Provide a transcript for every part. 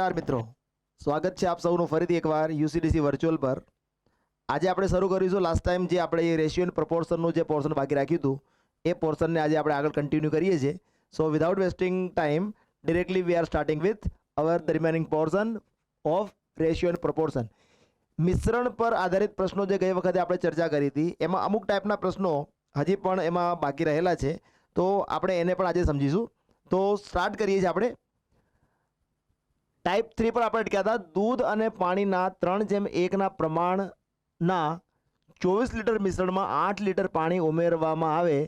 નમસ્કાર મિત્રો, સ્વાગત છે આપ સૌનું ફરીથી એકવાર યુસીડીસી વર્ચ્યુઅલ પર। આજે આપણે શરૂ કરીશું લાસ્ટ ટાઈમ જે આપણે રેશિયો એન્ડ પ્રપોર્શનનું જે પોર્શન બાકી રાખ્યું હતું એ પોર્શનને આજે આપણે આગળ કન્ટિન્યુ કરીએ છીએ। So without wasting time directly we are starting with our the remaining portion of ratio and proportion. મિશ્રણ પર આધારિત પ્રશ્નો જે ગઈ વખતે આપણે ચર્ચા કરી હતી એમાં અમુક ટાઈપના પ્રશ્નો હજી પણ એમાં બાકી રહેલા છે, તો આપણે એને પણ આજે સમજીશું। તો સ્ટાર્ટ કરીએ છીએ આપણે। ટાઈપ 3 પર આપણે અટક્યા હતા। દૂધ અને પાણીના 3:1 પ્રમાણના 24 લીટર મિશ્રણમાં 8 લીટર પાણી ઉમેરવામાં આવે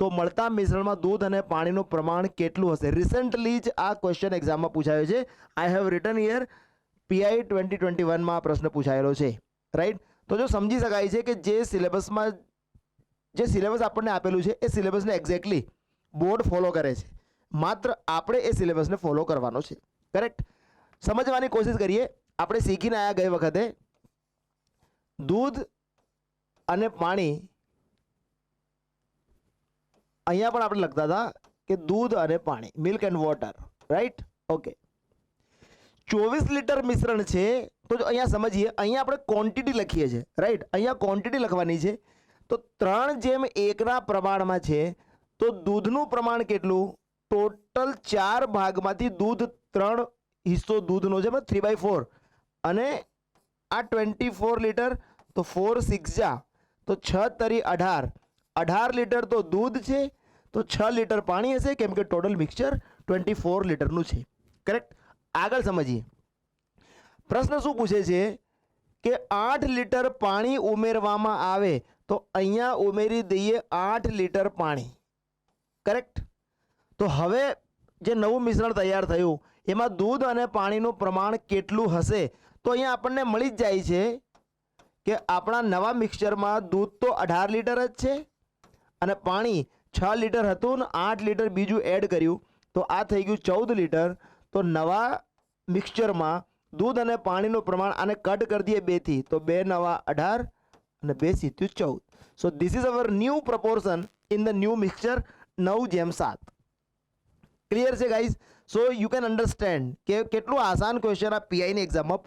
તો મળતા મિશ્રણમાં દૂધ અને પાણીનું પ્રમાણ કેટલું હશે? રિસેન્ટલી જ આ ક્વેશ્ચન એક્ઝામમાં પૂછાયો છે। I have written here PI 2021માં આ પ્રશ્ન પૂછાયેલો છે, રાઈટ। તો જો સમજી શકાય છે કે જે સિલેબસ આપણને આપેલું છે એ સિલેબસને એક્ઝેક્ટલી બોર્ડ ફોલો કરે છે, માત્ર આપણે એ સિલેબસને ફોલો કરવાનો છે, કરેક્ટ। સમજવાની કોશિશ કરીએ। આપણે શીખીને આવ્યા ગઈ વખતે દૂધ અને પાણી, અહીંયા પણ આપણે લખતા હતા કે દૂધ અને પાણી, milk and water, right, okay. 24 litre મિશ્રણ છે, તો અહીંયા સમજીએ, અહીંયા આપણે ક્વોન્ટિટી લખીએ છીએ, રાઈટ। અહીંયા ક્વોન્ટિટી લખવાની છે, તો 3:1 પ્રમાણમાં છે, તો દૂધનું પ્રમાણ કેટલું? ટોટલ 4 ભાગમાંથી દૂધ 3 હિસ્સો દૂધનો છે, 3/4, અને આ 24 લીટર, તો 4 6 જા, તો 6 તરી 18, 18 લીટર તો દૂધ છે, તો 6 લીટર પાણી હશે, કેમ કે ટોટલ મિક્સચર 24 લીટરનું છે, કરેક્ટ। આગળ સમજીએ, પ્રશ્ન શું પૂછે છે કે 8 લીટર પાણી ઉમેરવામાં આવે, તો અહીંયા ઉમેરી દઈએ 8 લીટર પાણી, કરેક્ટ। તો હવે જે નવું મિશ્રણ તૈયાર થયું એમાં દૂધ અને પાણીનું પ્રમાણ કેટલું હશે? તો અહીંયા આપણને મળી જ જાય છે કે આપણા નવા મિક્સચરમાં દૂધ તો 18 લીટર જ છે અને પાણી 6 લીટર હતું ને 8 લીટર બીજું એડ કર્યું, તો આ થઈ ગયું 14 લીટર। તો નવા મિક્સચરમાં દૂધ અને પાણીનું પ્રમાણ, આને કટ કરી દઈએ 2 થી, તો 2 નવા 18 અને 2 સીધું 14। So this is our new proportion in the new mixture 9:7। Clear છે guys? So you can understand કે કેટલું આસાન ક્વેશ્ચન આ પીઆઈની એક્ઝામમાં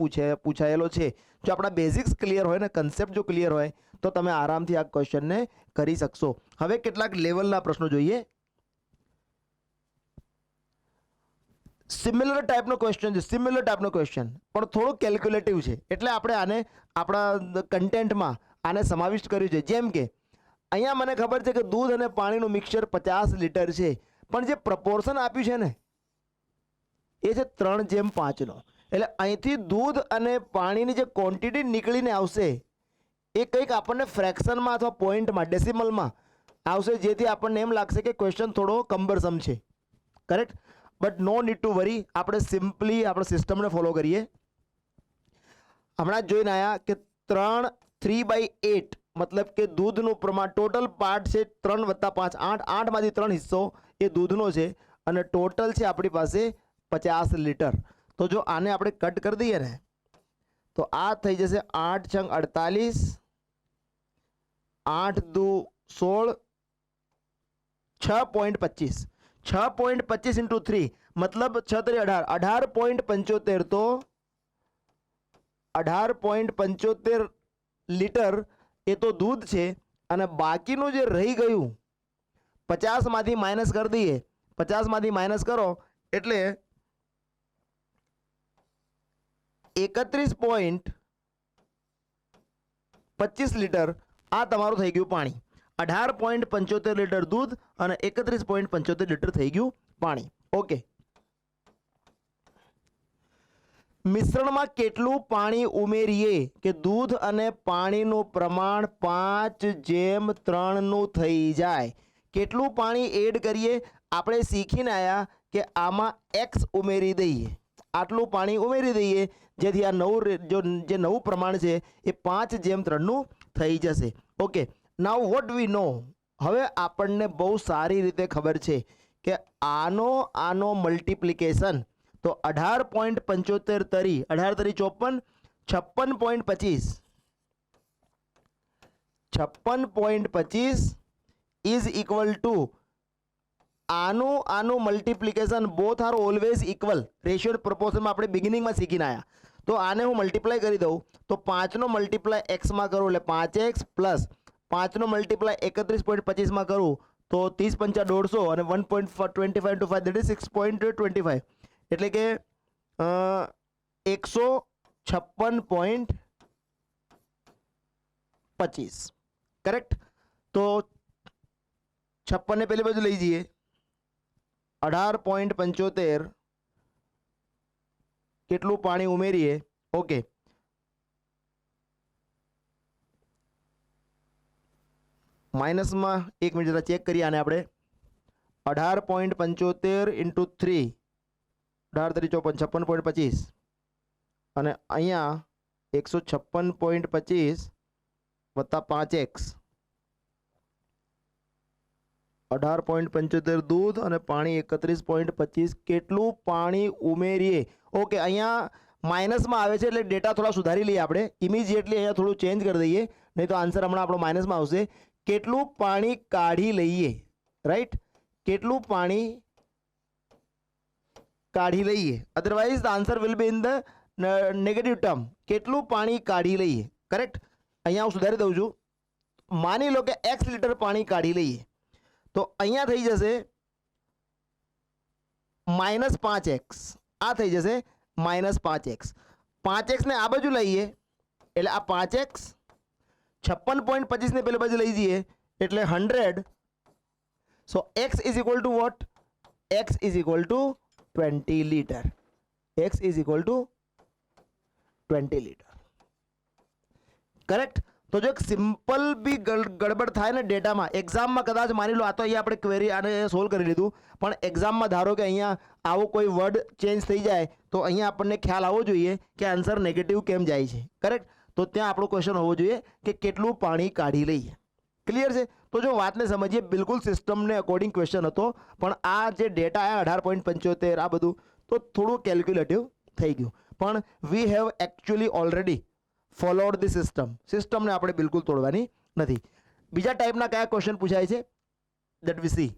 પૂછાયેલો છે। જો આપણા બેઝિક્સ ક્લિયર હોય ને, કન્સેપ્ટ જો ક્લિયર હોય, તો તમે આરામથી આ ક્વેશ્ચનને કરી શકશો। હવે કેટલાક લેવલના પ્રશ્નો જોઈએ। સિમિલર ટાઈપનો ક્વેશ્ચન છે, સિમિલર ટાઈપનો ક્વેશ્ચન, પણ થોડું કેલ્ક્યુલેટિવ છે, એટલે આપણે આને આપણા કન્ટેન્ટમાં આને સમાવિષ્ટ કર્યું છે। જેમ કે અહીંયા મને ખબર છે કે દૂધ અને પાણીનું મિક્સચર 50 લીટર છે, પણ જે પ્રપોર્શન આપ્યું છે ને એ છે 3:5નો, એટલે અહીંથી દૂધ અને પાણીની જે ક્વોન્ટિટી નીકળીને આવશે એ કંઈક આપણને ફ્રેક્શનમાં અથવા પોઈન્ટમાં, ડેસિમલમાં આવશે, જેથી આપણને એમ લાગશે કે ક્વેશ્ચન થોડો કમ્બરસમ છે, correct. But no need to worry, આપણે સિમ્પલી આપણે સિસ્ટમને ફોલો કરીએ। હમણાં જ જોઈને આવ્યા કે 3/8 મતલબ કે દૂધનું પ્રમાણ, ટોટલ પાર્ટ છે 3 + 5 8, 8માંથી 3 હિસ્સો એ દૂધનો છે, અને ટોટલ છે આપણી પાસે 50 લીટર। તો જો આને આપણે કટ કરી દઈએ ને, તો આ થઈ જશે 8 × 48, 8 × 2 = 16, 6.25, 6.25 × 3 મતલબ 6 તરી 18, 18.75, તો 18.75 લીટર એ તો દૂધ છે, અને બાકીનું જે રહી ગયું 50માંથી માઇનસ કરી દઈએ, 50માંથી માઇનસ કરો એટલે 31.25 લીટર આ તમારું થઈ ગયું પાણી। 18.75 લીટર દૂધ અને 31.75 લીટર થઈ ગયું પાણી, ઓકે। મિશ્રણમાં કેટલું પાણી ઉમેરીએ કે દૂધ અને પાણીનું પ્રમાણ 5:3 નું થઈ જાય? કેટલું પાણી એડ કરીએ? આપણે શીખીને આવ્યા કે આમાં x ઉમેરી દઈએ, આટલું પાણી ઉમેરી દઈએ, જેથી આ જે નવું પ્રમાણ છે એ 5:3 નું થઈ જશે, ઓકે। નાઉ વોટ વી નો, હવે આપણને બહુ સારી રીતે ખબર છે કે આનો મલ્ટિપ્લિકેશન, તો 18.75 તરી 18 તરી 54, 56.25, 56.25 ઇઝ ઇક્વલ ટુ આનું આનું multiplication both are always equal, ratio પ્રપોર્શનમાં આપણે બિગિનિંગમાં શીખીને આવ્યા. તો આને હું મલ્ટીપ્લાય કરી દઉં તો 5નો મલ્ટીપ્લાય એક્સમાં કરું એટલે 5x પ્લસ 5નો મલ્ટીપ્લાય 31.25માં કરું તો 30 પંચા 150 અને 1.25 into 5 that is 6.25 એટલે કે 156.25 કરેક્ટ. તો 56 ને પેલી બાજુ લઈ જઈએ 18.75 કેટલું પાણી ઉમેરીએ. ઓકે, માઇનસમાં 1 મિનિટ જરા ચેક કરીએ આને આપણે. 18.75 into 3 18 3 54 56.25 અને અહીંયા 156.25 વત્તા 5x 18.75 દૂધ અને પાણી 31.25 કેટલું પાણી ઉમેરીએ. ઓકે, અહીંયા માઇનસમાં આવે છે એટલે ડેટા થોડા સુધારી લઈએ આપણે. ઇમિડિયેટલી અહીંયા થોડું ચેન્જ કરી દઈએ, નહીં તો આન્સર હમણાં આપણો માઇનસમાં આવશે. કેટલું પાણી કાઢી લઈએ, રાઈટ, કેટલું પાણી કાઢી લઈએ, otherwise the answer will be in the negative term. કેટલું પાણી કાઢી લઈએ, કરેક્ટ. અહીંયા હું સુધારી દઉં છું. માની લો કે x લીટર પાણી કાઢી લઈએ તો અહીંયા થઈ જશે -5x, આ થઈ જશે -5x. 5x ને આ બાજુ લઈએ એટલે આ 5x 56.25 ને પેલી બાજુ લઈ જઈએ એટલે 100. So x is equal to what? x is equal to 20 litre. x is equal to 20 litre, correct. તો જો એક સિમ્પલ બી ગડબડ થાય ને ડેટામાં, એક્ઝામમાં કદાચ માની લો આ તો અહીંયા આપણે ક્વેરી આને સોલ્વ કરી લીધું, પણ એક્ઝામમાં ધારો કે અહીંયા આવો કોઈ વર્ડ ચેન્જ થઈ જાય તો અહીંયા આપણને ખ્યાલ આવવો જોઈએ કે આન્સર નેગેટિવ કેમ જાય છે, કરેક્ટ. તો ત્યાં આપણો ક્વેશ્ચન હોવો જોઈએ કે કેટલું પાણી કાઢી લઈએ. ક્લિયર છે? તો જો વાતને સમજીએ, બિલકુલ સિસ્ટમને અકોર્ડિંગ ક્વેશ્ચન હતો, પણ આ જે ડેટા આવ્યા 18.75 આ બધું તો થોડું કેલ્ક્યુલેટિવ થઈ ગયું. પણ we have actually already followed the સિસ્ટમને આપણે બિલકુલ તોડવાની નથી. બીજા ટાઈપના કયા ક્વેશ્ચન પૂછાય છે that V C.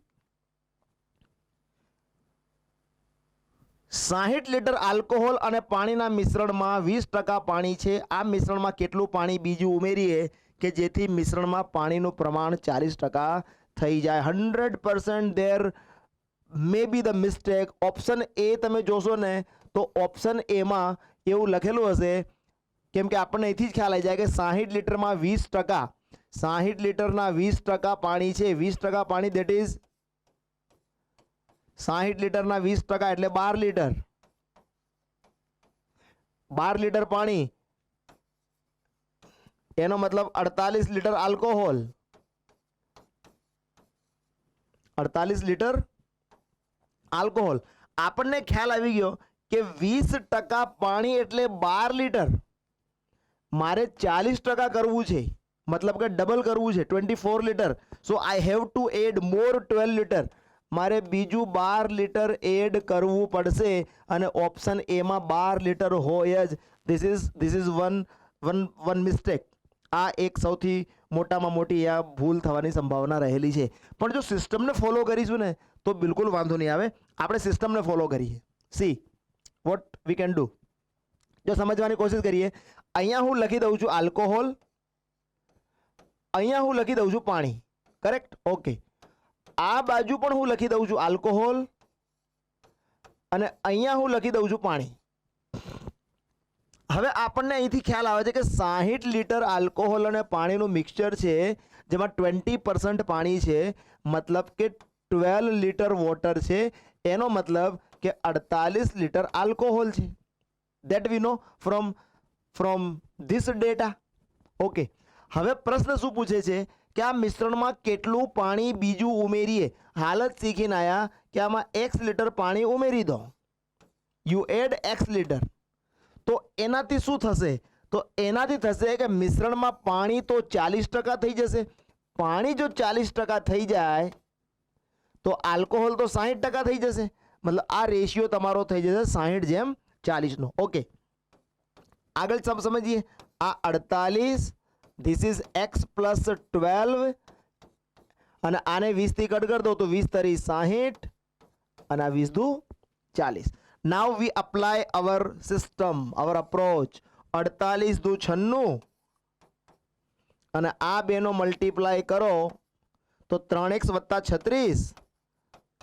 60 litre alcohol અને પાણીના મિશ્રણમાં 20% પાણી છે. આ મિશ્રણમાં કેટલું પાણી બીજું ઉમેરીએ કે જેથી મિશ્રણમાં પાણીનું પ્રમાણ 40% થઈ જાય. 100% there may be the mistake. Option A તમે જોશો ને તો ઓપ્શન એમાં એવું લખેલું હશે, કેમ કે આપણને અહીંથી જ ખ્યાલ આવી જાય કે 60 લીટરમાં 20%, 60 લીટરના 20% પાણી છે. 20% પાણી દેટ ઇઝ 60 લીટરના 20% એટલે 12 લીટર. 12 લીટર પાણી એનો મતલબ 48 લીટર આલ્કોહોલ. 48 litre alcohol. આપણને ખ્યાલ આવી ગયો કે 20% પાણી એટલે 12 લીટર. મારે 40% કરવું છે, મતલબ કે ડબલ કરવું છે, 24 litre. So I have to add more 12 litre. મારે બીજું 12 લીટર એડ કરવું પડશે અને ઓપ્શન એમાં 12 લીટર હોય જ. This is one mistake. આ એક સૌથી મોટામાં મોટી આ ભૂલ થવાની સંભાવના રહેલી છે. પણ જો સિસ્ટમને ફોલો કરીશું ને તો બિલકુલ વાંધો નહીં આવે. આપણે સિસ્ટમને ફોલો કરીએ. See what we can do. જો સમજવાની કોશિશ કરીએ, અહીંયા હું લખી દઉં છું આલ્કોહોલ, અહીંયા હું લખી દઉં છું પાણી, કરેક્ટ. ઓકે, આ બાજુ પણ હું લખી દઉં છું આલ્કોહોલ અને અહીંયા હું લખી દઉં છું પાણી. હવે આપણને અહીંથી ખ્યાલ આવે છે કે 60 લીટર આલ્કોહોલ અને પાણીનું મિક્સચર છે જેમાં 20% પાણી છે, મતલબ કે 12 લીટર વોટર છે. એનો મતલબ કે 48 લીટર આલ્કોહોલ છે. That we know from this data. Okay, હવે પ્રશ્ન શું પૂછે છે કે આ મિશ્રણમાં કેટલું પાણી બીજું ઉમેરીએ. હાલત શીખીને આવ્યા કે આમાં x લીટર પાણી ઉમેરી દો. You add x litre. તો એનાથી શું થશે? તો એનાથી થશે કે મિશ્રણમાં પાણી તો 40% થઈ જશે. પાણી જો 40% થઈ જાય તો આલ્કોહોલ તો 60% થઈ જશે. મતલબ આ રેશિયો તમારો થઈ જશે 60:40 નો. ઓકે, આગળ સમજીએ. આ 48, ધીસ ઇઝ x + 12 અને આને 20 થી કટ કરી દો તો 20 તરી 60 અને 20 દુ 40. નાઉ વી અપ્લાય અવર સિસ્ટમ, અવર અપ્રોચ. 48 દુ 96 અને આ બેનો મલ્ટીપ્લાય કરો તો 3x વત્તા 36,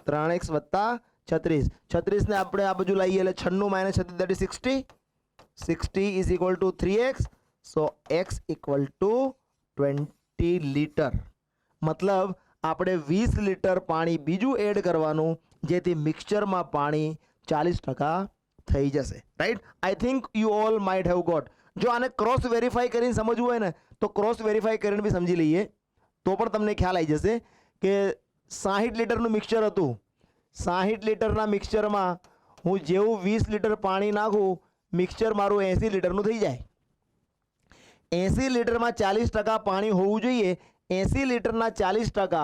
3x વત્તા 36. 36 ને આપણે આ બાજુ લાવીએ એટલે 96 minus 36 that is 60. 60 is equal to 3x. so x equal to 20 litre. મતલબ આપણે 20 લીટર પાણી બીજું એડ કરવાનું જેથી મિક્સચરમાં પાણી 40% થઈ જશે. Right? I think you all might have got. જો આને ક્રોસ વેરીફાઈ કરીને સમજવું હોય ને તો ક્રોસ વેરીફાઈ કરીને બી સમજી લઈએ તો પણ તમને ખ્યાલ આવી જશે કે 60 લીટરનું મિક્સચર હતું. 60 લીટરના મિક્સચરમાં હું જેવું 20 લીટર પાણી નાખું મિક્સચર મારું 80 લીટરનું થઈ જાય. 80 લીટરમાં 40% પાણી હોવું જોઈએ. 80 લીટરના 40%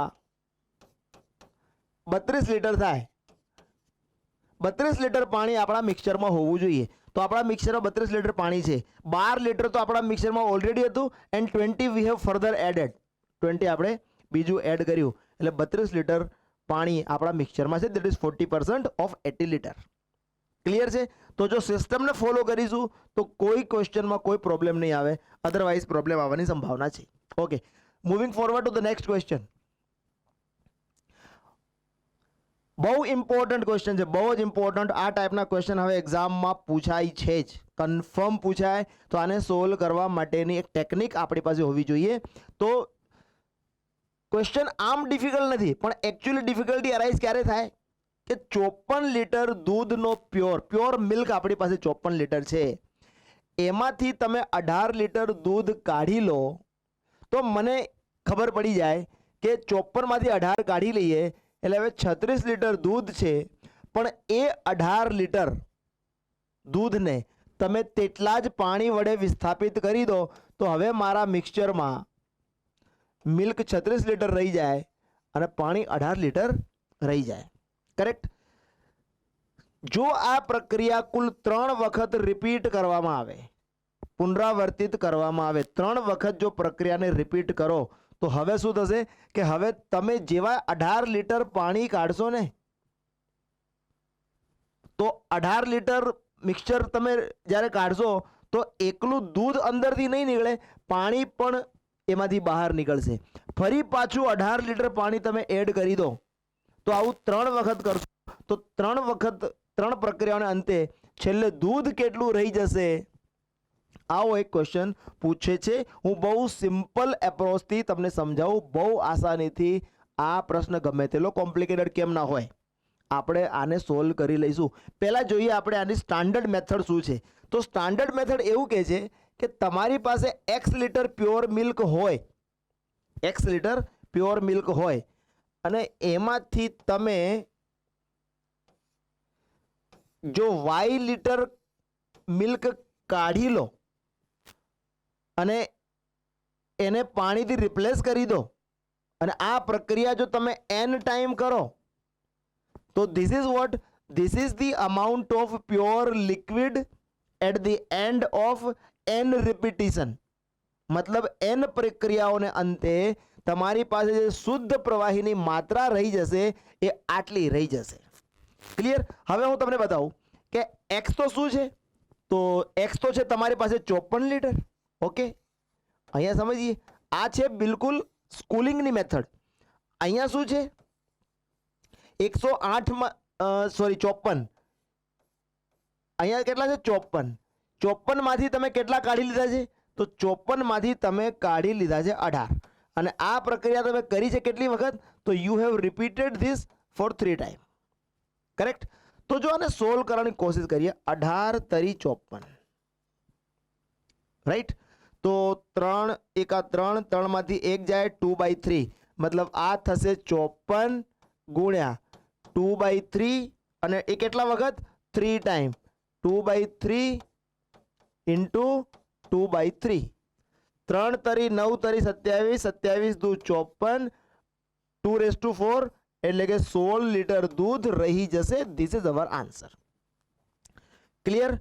32 લીટર થાય. 32 લીટર પાણી આપણા મિક્સચરમાં હોવું જોઈએ. તો આપણા મિક્સચરમાં 32 લીટર પાણી છે. 12 લીટર તો આપણા મિક્સચરમાં ઓલરેડી હતું and 20 we have further added. 20 આપણે બીજું એડ કર્યું એટલે 32 લીટર પાણી આપણા મિક્સચરમાં છે. That is 40% of 80 litre. Clear છે? તો જો સિસ્ટમને ફોલો કરીશું તો કોઈ ક્વેશ્ચનમાં કોઈ પ્રોબ્લેમ નહીં આવે, અધરવાઇઝ પ્રોબ્લેમ આવવાની સંભાવના છે. Okay, moving forward to the next question. બહુ ઇમ્પોર્ટન્ટ ક્વેશ્ચન છે, બહુ જ ઇમ્પોર્ટન્ટ. આ ટાઈપના ક્વેશ્ચન હવે એક્ઝામમાં પૂછાય છે જ, કન્ફર્મ પૂછાય. તો આને સોલ્વ કરવા માટેની એક ટેકનિક આપણી પાસે હોવી જોઈએ. તો ક્વેશ્ચન આમ ડિફિકલ્ટ નથી પણ એકચ્યુઅલી ડિફિકલ્ટી અરાઇઝ ક્યારે થાય કે 54 લીટર દૂધનો પ્યોર મિલ્ક આપણી પાસે 54 લીટર છે, એમાંથી તમે 18 લીટર દૂધ કાઢી લો તો મને ખબર પડી જાય કે 54માંથી 18 કાઢી લઈએ એટલે હવે 36 લીટર દૂધ છે. પણ એ 18 લીટર દૂધને તમે તેટલા જ પાણી વડે વિસ્થાપિત કરી દો તો હવે મારા મિક્સચરમાં મિલ્ક 36 લીટર રહી જાય અને પાણી 18 લીટર રહી જાય. કરેક્ટ? જો આ પ્રક્રિયા કુલ 3 વખત રિપીટ કરવામાં આવે, પુનરાવર્તિત કરવામાં આવે, 3 વખત જો પ્રક્રિયાને રિપીટ કરો તો હવે શું થશે કે હવે તમે જેવા 18 લીટર પાણી કાઢશો ને તો 18 લીટર મિક્સચર તમે જ્યારે કાઢશો તો એકલું દૂધ અંદરથી નહીં નીકળે, પાણી પણ એમાંથી બહાર નીકળશે. ફરી પાછું 18 લીટર પાણી તમે એડ કરી દો તો આવું 3 વખત કરશો તો 3 વખત 3 પ્રક્રિયાઓને અંતે છેલ્લે દૂધ કેટલું રહી જશે આવો એક ક્વેશ્ચન પૂછે છે. હું બહુ સિમ્પલ એપ્રોચથી તમને સમજાવું, બહુ આસાનીથી. આ પ્રશ્ન ગમે તેટલો કોમ્પ્લિકેટેડ કેમ ના હોય, આપણે આને સોલ્વ કરી લઈશું. પહેલાં જોઈએ આપણે આની સ્ટાન્ડર્ડ મેથડ શું છે. તો સ્ટાન્ડર્ડ મેથડ એવું કહે છે કે તમારી પાસે x લીટર પ્યોર મિલ્ક હોય, x લીટર પ્યોર મિલ્ક હોય અને એમાંથી તમે જો y લીટર મિલ્ક કાઢી લો અને એને પાણીથી રિપ્લેસ કરી દો અને આ પ્રક્રિયા જો તમે n ટાઈમ કરો તો this is what, this is the amount of pure liquid at the end of n repetition. મતલબ n પ્રક્રિયાઓને અંતે તમારી પાસે જે શુદ્ધ પ્રવાહીની માત્રા રહી જશે એ આટલી રહી જશે. ક્લિયર? હવે હું તમને બતાવું કે x તો શું છે. તો x તો છે તમારી પાસે 54 લીટર. ઓકે, અહીંયા સમજીએ. આ છે બિલકુલ સ્કૂલિંગની મેથડ. અહીંયા શું છે 108 સોરી 54. અહીંયા કેટલા છે 54. 54 માંથી તમે કેટલા કાઢી લીધા છે તો 54 માંથી તમે કાઢી લીધા છે 18. અને આ પ્રક્રિયા તમે કરી છે કેટલી વખત તો you have repeated this for 3 time. Correct? તો જો આને સોલ્વ કરવાની કોશિશ કરીએ. 18 તરી 54 રાઈટ. તો 3 એકા 3, 3 માંથી 1 જાય 2/3 મતલબ આ થશે 54 ગુણ્યા 2/3 અને એ કેટલા વખત 3 ટાઈમ 2/3 ઇન્ટુ 2/3. 3 તરી 9 તરી 27, 27 દુ 54, 2/4 એટલે કે 16 લીટર દૂધ રહી જશે. This is our answer. Clear?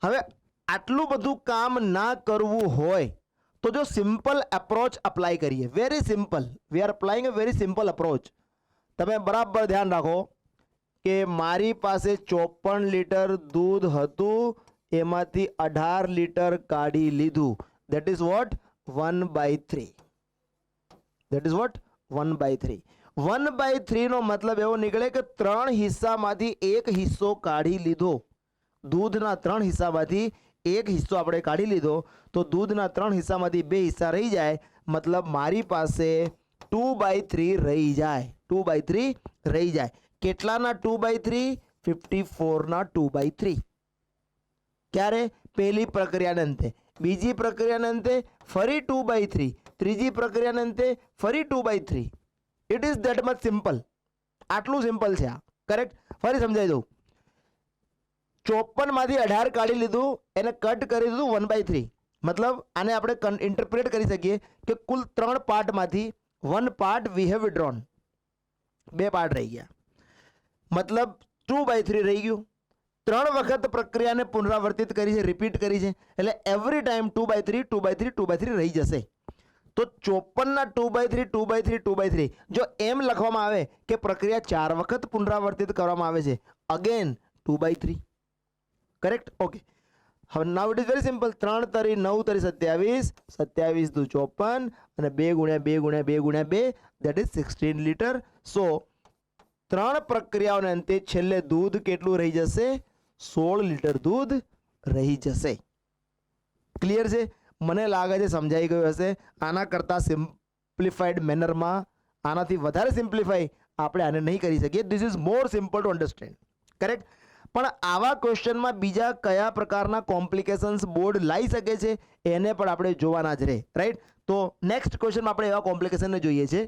હવે આટલું બધું કામ ના કરવું હોય तो जो सिंपल अप्रोच अप्लाई करिए, very simple, we are applying a very simple approach. તમે બરાબર ધ્યાન રાખો કે મારી પાસે 54 લીટર દૂધ હતું, એમાંથી 18 લીટર કાઢી લીધું. That is what 1/3. That is what 1/3. 1/3 નો મતલબ એવો નીકળે કે 3 હિસ્સામાંથી એક હિસ્સો કાઢી લીધો. દૂધના 3 હિસ્સામાંથી એક હિસ્સો આપણે કાઢી લીધો, તો દૂધના 3 હિસ્સામાંથી 2 હિસ્સા રહી જાય, મતલબ મારી પાસે 2/3 રહી જાય. 2/3 રહી જાય. કેટલાના 2/3? 54 ના 2/3. ક્યારે? પહેલી પ્રક્રિયાને અંતે. બીજી પ્રક્રિયાને અંતે ફરી 2/3. ત્રીજી પ્રક્રિયાને અંતે ફરી 2/3. It is that much simple. આટલું સિમ્પલ છે આ. કરેક્ટ? ફરી સમજાવી દઉં. 54 માંથી 18 કાઢી લીધું, એને કટ કરી દીધું 1/3. મતલબ આને આપણે ઇન્ટરપ્રેટ કરી શકીએ કે કુલ 3 પાર્ટમાંથી 1 પાર્ટ વી હેવ વિડ્રોન. 2 પાર્ટ રહી ગયા, મતલબ 2/3 રહી ગયું. 3 વખત પ્રક્રિયાને પુનરાવર્તિત કરી છે, રિપીટ કરી છે, એટલે એવરી ટાઈમ 2/3 2/3 2/3 રહી જશે. તો 54ના 2/3 2/3 2/3 જો એમ લખવામાં આવે કે પ્રક્રિયા 4 વખત પુનરાવર્તિત કરવામાં આવે છે, અગેન 2/3. કરેક્ટ? ઓકે. હવે નાઉ ઇટ ઇઝ વેરી સિમ્પલ. 3 તરી 9 તરી 27, 27 દુ 54 અને 2 ગુણ્યા 2 ગુણ્યા 2 ગુણ્યા 2, દેટ ઇઝ 16 લીટર. સો 3 પ્રક્રિયાઓને અંતે છેલ્લે દૂધ કેટલું રહી જશે? 16 લીટર દૂધ રહી જશે. ક્લિયર છે? મને લાગે છે સમજાઈ ગયું હશે. આના કરતાં સિમ્પ્લિફાઈડ મેનરમાં, આનાથી વધારે સિમ્પ્લિફાઈ આપણે આને નહીં કરી શકીએ. This is more simple to understand. Correct? પણ આવા ક્વેશ્ચનમાં બીજા કયા પ્રકારના કોમ્પ્લિકેશન્સ બોર્ડ લાવી શકે છે એને પણ આપણે જોવાના જ રહે. રાઈટ? તો નેક્સ્ટ ક્વેશ્ચનમાં આપણે એવા કોમ્પ્લિકેશનને જોઈએ છે.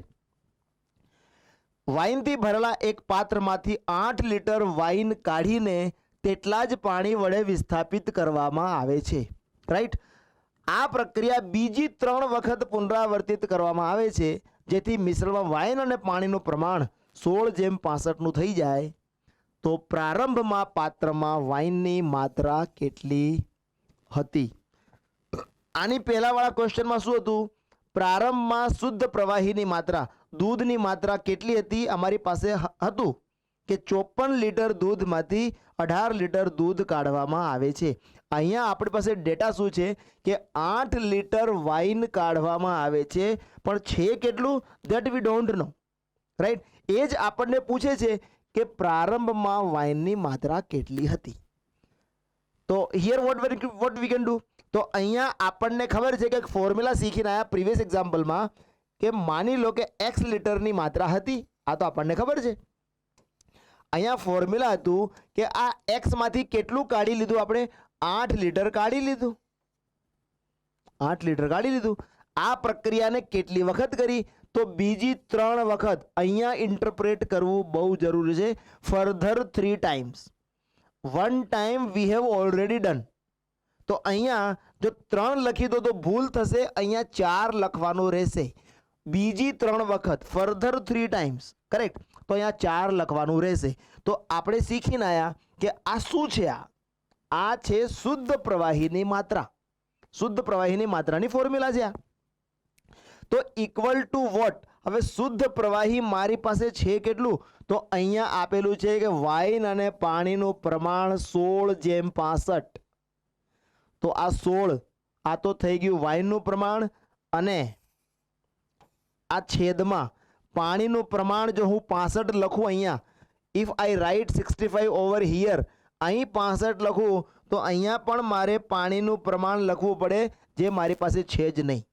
વાઇનથી ભરેલા એક પાત્રમાંથી 8 લીટર વાઇન કાઢીને તેટલા જ પાણી વડે વિસ્થાપિત કરવામાં આવે છે. રાઈટ? આ પ્રક્રિયા બીજી 3 વખત પુનરાવર્તિત કરવામાં આવે છે, જેથી મિશ્રણમાં વાઇન અને પાણીનું પ્રમાણ 16:65 થઈ જાય. તો પ્રારંભમાં પાત્રમાં વાઇનની માત્રા કેટલી હતી? આની પહેલાવાળા ક્વેશ્ચનમાં શું હતું? પ્રારંભમાં શુદ્ધ પ્રવાહીની માત્રા, દૂધની માત્રા કેટલી હતી? અમારી પાસે હતું કે 54 લીટર દૂધમાંથી 18 લીટર દૂધ કાઢવામાં આવે છે. અહીંયા આપણી પાસે ડેટા શું છે કે 8 લીટર વાઇન કાઢવામાં આવે છે, પણ છે કેટલું? That we don't know. Right? એ જ આપણને પૂછે છે કે પ્રારંભમાં વાઇનની માત્રા કેટલી હતી. તો here what we can do? તો અહીંયા આપણને ખબર છે કે ફોર્મ્યુલા શીખીને આવ્યા પ્રીવિયસ એક્ઝામ્પલમાં કે માની લો કે x લીટરની માત્રા હતી. આ તો આપણને ખબર છે. અહીંયા ફોર્મ્યુલા હતું કે આ x માંથી કેટલું કાઢી લીધું આપણે? 8 લીટર કાઢી લીધું. 8 લીટર કાઢી લીધું. આ પ્રક્રિયાને કેટલી વખત કરી? તો બીજી 3 વખત. અહીંયા ઇન્ટરપ્રેટ કરવું બહુ જરૂરી છે. Further 3 times. 1 time we have already done. તો અહીંયા જો 3 લખી દો તો ભૂલ થશે, અહીંયા 4 લખવાનું રહેશે. બીજી 3 વખત, ફર્ધર 3 ટાઈમ્સ. કરેક્ટ? તો અહીંયા 4 લખવાનું રહેશે. તો આપણે શીખીને આવ્યા કે આ શું છે? આ છે શુદ્ધ પ્રવાહીની માત્રા. શુદ્ધ પ્રવાહીની માત્રાની ફોર્મ્યુલા છે આ. તો ઇક્વલ ટુ વોટ? હવે શુદ્ધ પ્રવાહી મારી પાસે છે કેટલું? તો અહીંયા આપેલું છે કે વાઇન અને પાણીનું પ્રમાણ 16:65. તો આ 16, આ તો થઈ ગયું વાઇનનું પ્રમાણ, અને આ છેદમાં પાણીનું પ્રમાણ જો હું 65 લખું અહીંયા, if I write 65 over here, અહીં 65 લખું તો અહીંયા પણ મારે પાણીનું પ્રમાણ લખવું પડે, જે મારી પાસે છે જ નહીં.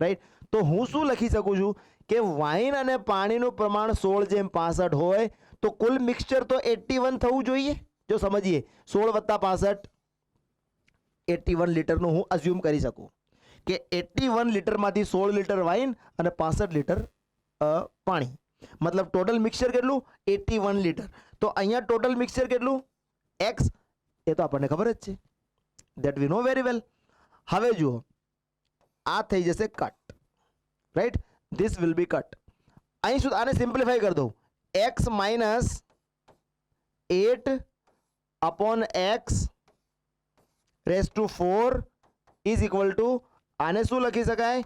રાઈટ? તો હું શું લખી શકું છું કે વાઇન અને પાણીનું પ્રમાણ 16:65 હોય તો કુલ મિક્સચર તો 81 થવું જોઈએ. જો સમજીએ, 16 + 65 81 લીટરનું હું અઝ્યુમ કરી શકું કે 81 લીટરમાંથી 16 લીટર વાઇન અને 65 લીટર પાણી, મતલબ ટોટલ મિક્સચર કેટલું? 81 લીટર. તો અહીંયા ટોટલ મિક્સચર કેટલું? x, એ તો આપણને ખબર જ છે, that we know very well. હવે જુઓ, આ થઈ જશે cut. Right? This will be cut. અહીં સુધી આને સિમ્પ્લિફાઈ કરી દઉં. x - 8/x raised to 4 is equal to આને શું લખી શકાય?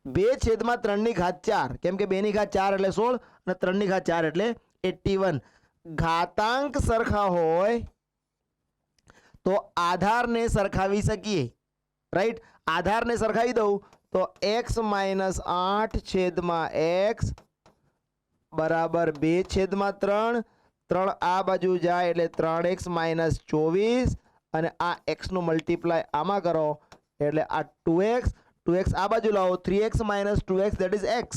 2/3/4, કેમ કે 2/4 એટલે 16 અને 3/4 એટલે 81. ઘાતાંક સરખા હોય તો આધારને સરખાવી શકીએ, રાઈટ? આધારને સરખાવી દઉં તો x - 8/x બરાબર 2/3. 3 આ બાજુ જાય એટલે 3x - 24 અને આ x નું મલ્ટીપ્લાય આમાં કરો એટલે આ 2x. 2x આ બાજુ લાવો 3x - 2x that is x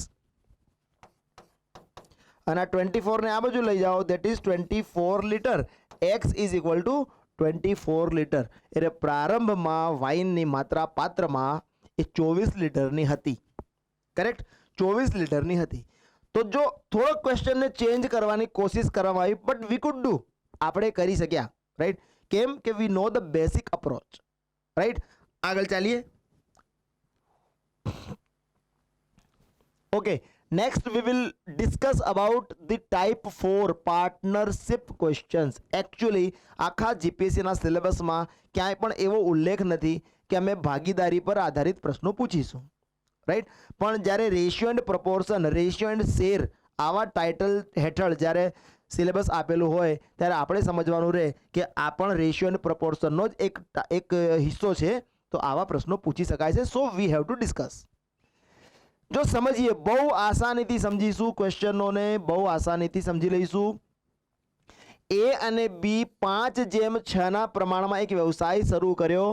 અને 24 ને આ બાજુ લઈ જાઓ that is 24 litre. x is equal to 24 litre. એટલે પ્રારંભમાં વાઇનની માત્રા પાત્રમાં એ 24 લીટરની હતી. કરેક્ટ? 24 લીટરની હતી. તો જો થોડોક ક્વેશ્ચનને ચેન્જ કરવાની કોશિશ કરવામાં આવી બટ વી કુડ ડુ, આપણે કરી શક્યા, રાઈટ? કેમ કે વી નો ધ બેસિક અપ્રોચ, રાઈટ? આગળ ચાલીએ. Okay, next we will discuss about the type 4 partnership questions. Actually આખા જીપીએસસી ના સિલેબસમાં ક્યાંય પણ એવો ઉલ્લેખ નથી કે અમે ભાગીદારી પર આધારિત પ્રશ્નો પૂછીશું, રાઈટ? પણ જ્યારે ratio and proportion, ratio and share આવા ટાઇટલ હેઠળ જ્યારે સિલેબસ આપેલું હોય ત્યારે આપણે સમજવાનું રહે કે આ પણ રેશિયો એન્ડ પ્રપોર્શનનો જ એક હિસ્સો છે. તો આવા પ્રશ્નો પૂછી શકાય છે. સો વી હેવ ટુ ડિસ્કસ. જો સમજીએ, બહુ આસાનીથી સમજીશું ક્વેશ્ચનોને, બહુ આસાનીથી સમજી લઈશું. એ અને બી 5/6 ના પ્રમાણમાં એક વ્યવસાય શરૂ કર્યો.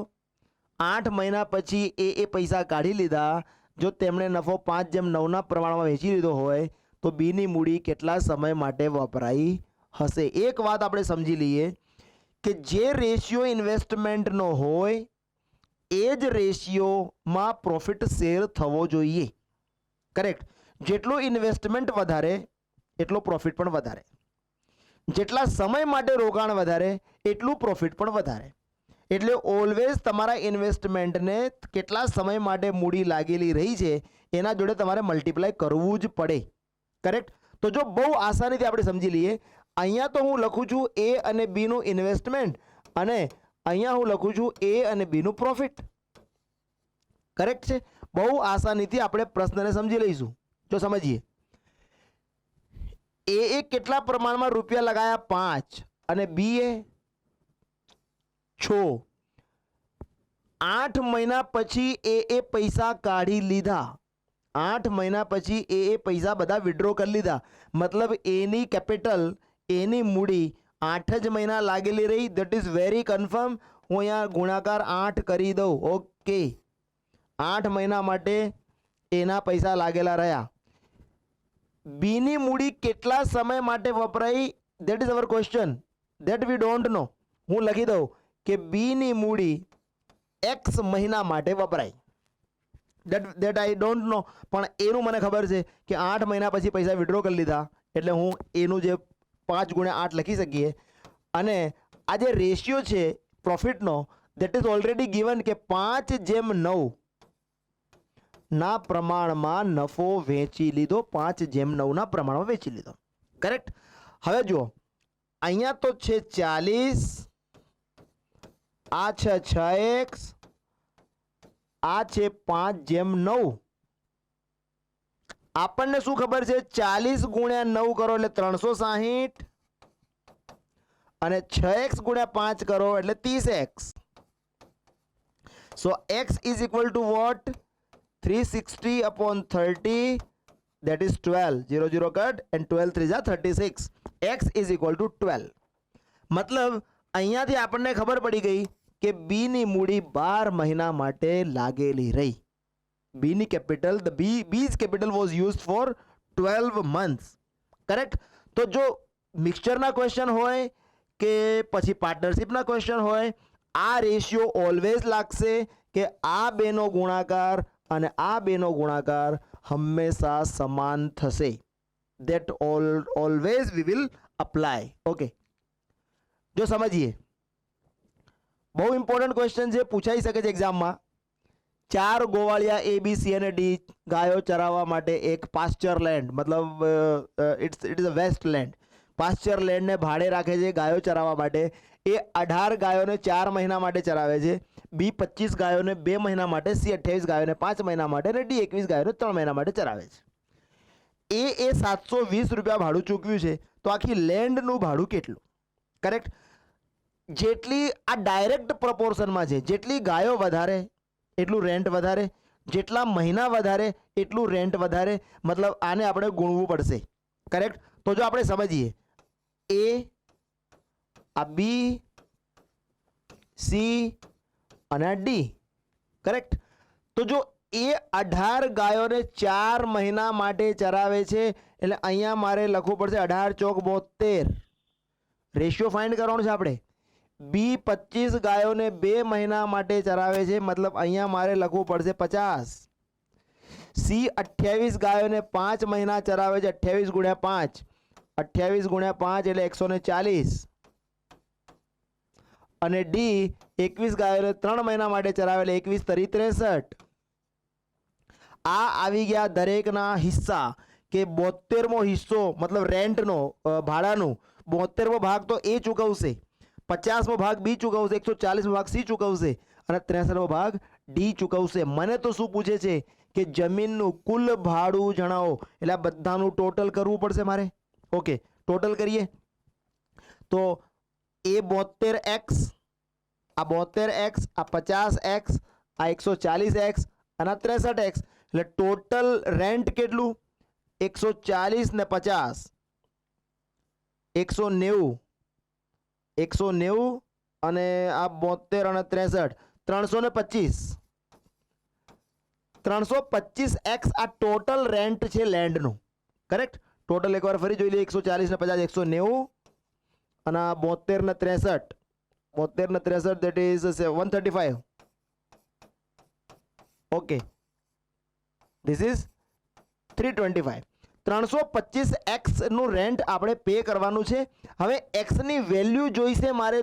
8 મહિના પછી એ પૈસા કાઢી લીધા. જો તેમણે નફો 5/9 ના પ્રમાણમાં વેચી લીધો હોય તો બીની મૂડી કેટલા સમય માટે વપરાઈ હશે? એક વાત આપણે સમજી લઈએ કે જે રેશિયો ઇન્વેસ્ટમેન્ટનો હોય એ જ રેશિયોમાં પ્રોફિટ શેર થવો જોઈએ. કરેક્ટ? જેટલું ઇન્વેસ્ટમેન્ટ વધારે એટલો પ્રોફિટ પણ વધારે, જેટલા સમય માટે રોકાણ વધારે એટલું પ્રોફિટ પણ વધારે. એટલે ઓલવેઝ તમારા ઇન્વેસ્ટમેન્ટને કેટલા સમય માટે મૂડી લાગેલી રહી છે એના જોડે તમારે મલ્ટીપ્લાય કરવું જ પડે. કરેક્ટ? તો જો બહુ આસાનીથી આપણે સમજી લઈએ, અહીંયા તો હું લખું છું એ અને બીનું ઇન્વેસ્ટમેન્ટ અને અહીંયા હું લખું છું એ અને બીનું પ્રોફિટ. કરેક્ટ છે? બહુ આસાનીથી આપણે પ્રશ્નને સમજી લઈશું. જો સમજીએ, એ કેટલા પ્રમાણમાં રૂપિયા લગાયા? 5 અને બી એ 6. 8 મહિના પછી એ પૈસા કાઢી લીધા. 8 મહિના પછી એ પૈસા બધા વિડ્રો કરી લીધા. મતલબ એની કેપિટલ, એની મૂડી 8 જ મહિના લાગેલી રહી. That is very confirm. હું અહીંયા ગુણાકાર 8 કરી દઉં. ઓકે, 8 મહિના માટે એના પૈસા લાગેલા રહ્યા. બીની મૂડી કેટલા સમય માટે વપરાઈ? That is our question. That we don't know. હું લખી દઉં કે બીની મૂડી x મહિના માટે વપરાય. દેટ આઈ ડોન્ટ નો, પણ એનું મને ખબર છે કે 8 મહિના પછી પૈસા વિડ્રો કરી લીધા એટલે હું એનું જે 5/8 લખી શકીએ. અને આ જે રેશિયો છે પ્રોફિટનો દેટ ઇઝ ઓલરેડી ગિવન કે 5/9 ના પ્રમાણમાં નફો વેચી લીધો. 5/9 ના પ્રમાણમાં વેચી લીધો. કરેક્ટ? હવે જુઓ, અહીંયા તો છે 40, આ છે 6x, આ છે 5/9. આપણને શું ખબર છે? 40 ગુણ્યા 9 કરો એટલે 360 અને 6x ગુણ્યા 5 કરો એટલે 30x. So x is equal to what? 360/30, that is 12. 0 0 cut and 12 3 are 36. x is equal to 12. મતલબ અહીંયાથી આપણને ખબર પડી ગઈ કે બીની મૂડી 12 મહિના માટે લાગેલી રહી. બીની capital, the B's capital was used for 12 months. Correct? તો જો મિક્સચરના ક્વેશ્ચન હોય કે પછી પાર્ટનરશિપના ક્વેશ્ચન હોય, આ રેશિયો ઓલવેઝ લાગશે કે આ બેનો ગુણાકાર અને આ બેનો ગુણાકાર હંમેશા સમાન થશે. That always we will apply. Okay, જો સમજીએ, બહુ ઇમ્પોર્ટન્ટ ક્વેશ્ચન છે, પૂછાઈ શકે છે એક્ઝામમાં. 4 ગોવાળિયા A, B, C અને D ગાયો ચરાવવા માટે એક પાસ્ચર લેન્ડ, મતલબ it is a waste land, pasture લેન્ડને ભાડે રાખે છે ગાયો ચરાવવા માટે. એ 18 ગાયોને 4 મહિના માટે ચરાવે છે, બી 25 ગાયોને 2 મહિના માટે, સી 28 ગાયોને 5 મહિના માટે અને ડી 21 ગાયોને 3 મહિના માટે ચરાવે છે. એ 720 રૂપિયા ભાડું ચૂકવ્યું છે. તો આખી લેન્ડનું ભાડું કેટલું? કરેક્ટ. જેટલી આ ડાયરેક્ટ પ્રપોર્શનમાં છે, જેટલી ગાયો વધારે એટલું રેન્ટ વધારે, જેટલા મહિના વધારે એટલું રેન્ટ વધારે. મતલબ આને આપણે ગુણવું પડશે. કરેક્ટ. તો જો આપણે સમજીએ, એ આ બી, સી અને આ ડી. કરેક્ટ. તો જો એ 18 ગાયોને 4 મહિના માટે ચરાવે છે, એટલે અહીંયા મારે લખવું પડશે 18 ચોક 72. રેશિયો ફાઇન્ડ કરવાનો છે આપણે. બી 25 ગાયોને 2 મહિના માટે ચરાવે છે, મતલબ અહીંયા મારે લખવું પડશે 50. સી 28 ગાયોને 5 મહિના ચરાવે છે, 28 ગુણ્યા 5, 28 ગુણ્યા 5 એટલે 140. અને ડી 21 ગાયોને 3 મહિના માટે ચરાવે એટલે 21 તરી 63. આ આવી ગયા દરેકના હિસ્સા, કે 72મો હિસ્સો મતલબ રેન્ટનો, ભાડાનું 72મો ભાગ તો એ ચૂકવશે, 50મો ભાગ બી ચૂકવશે, 140મો ભાગ સી ચૂકવશે અને 63મો ભાગ ડી ચૂકવશે. મને તો શું પૂછે છે કે જમીનનું કુલ ભાડું જણાવો, એટલે આ બધાનું ટોટલ કરવું પડશે મારે. ઓકે, ટોટલ કરીએ તો એ 72x, આ 72x, આ 50x, આ 140x અને આ 63x. એટલે ટોટલ રેન્ટ કેટલું? 140 ને 50, 190, 190 અને આ 72 અને 63, 325. 325x આ ટોટલ રેન્ટ છે લેન્ડનું. કરેક્ટ. ટોટલ એકવાર ફરી જોઈ લઈએ. 140 ને 50, 190 અને આ 72 ને 63, 72 ને 63 that is 135. Okay, this is 325. 325x નું રેન્ટ આપણે પે કરવાનું છે. હવે x ની વેલ્યુ જોઈશે મારે,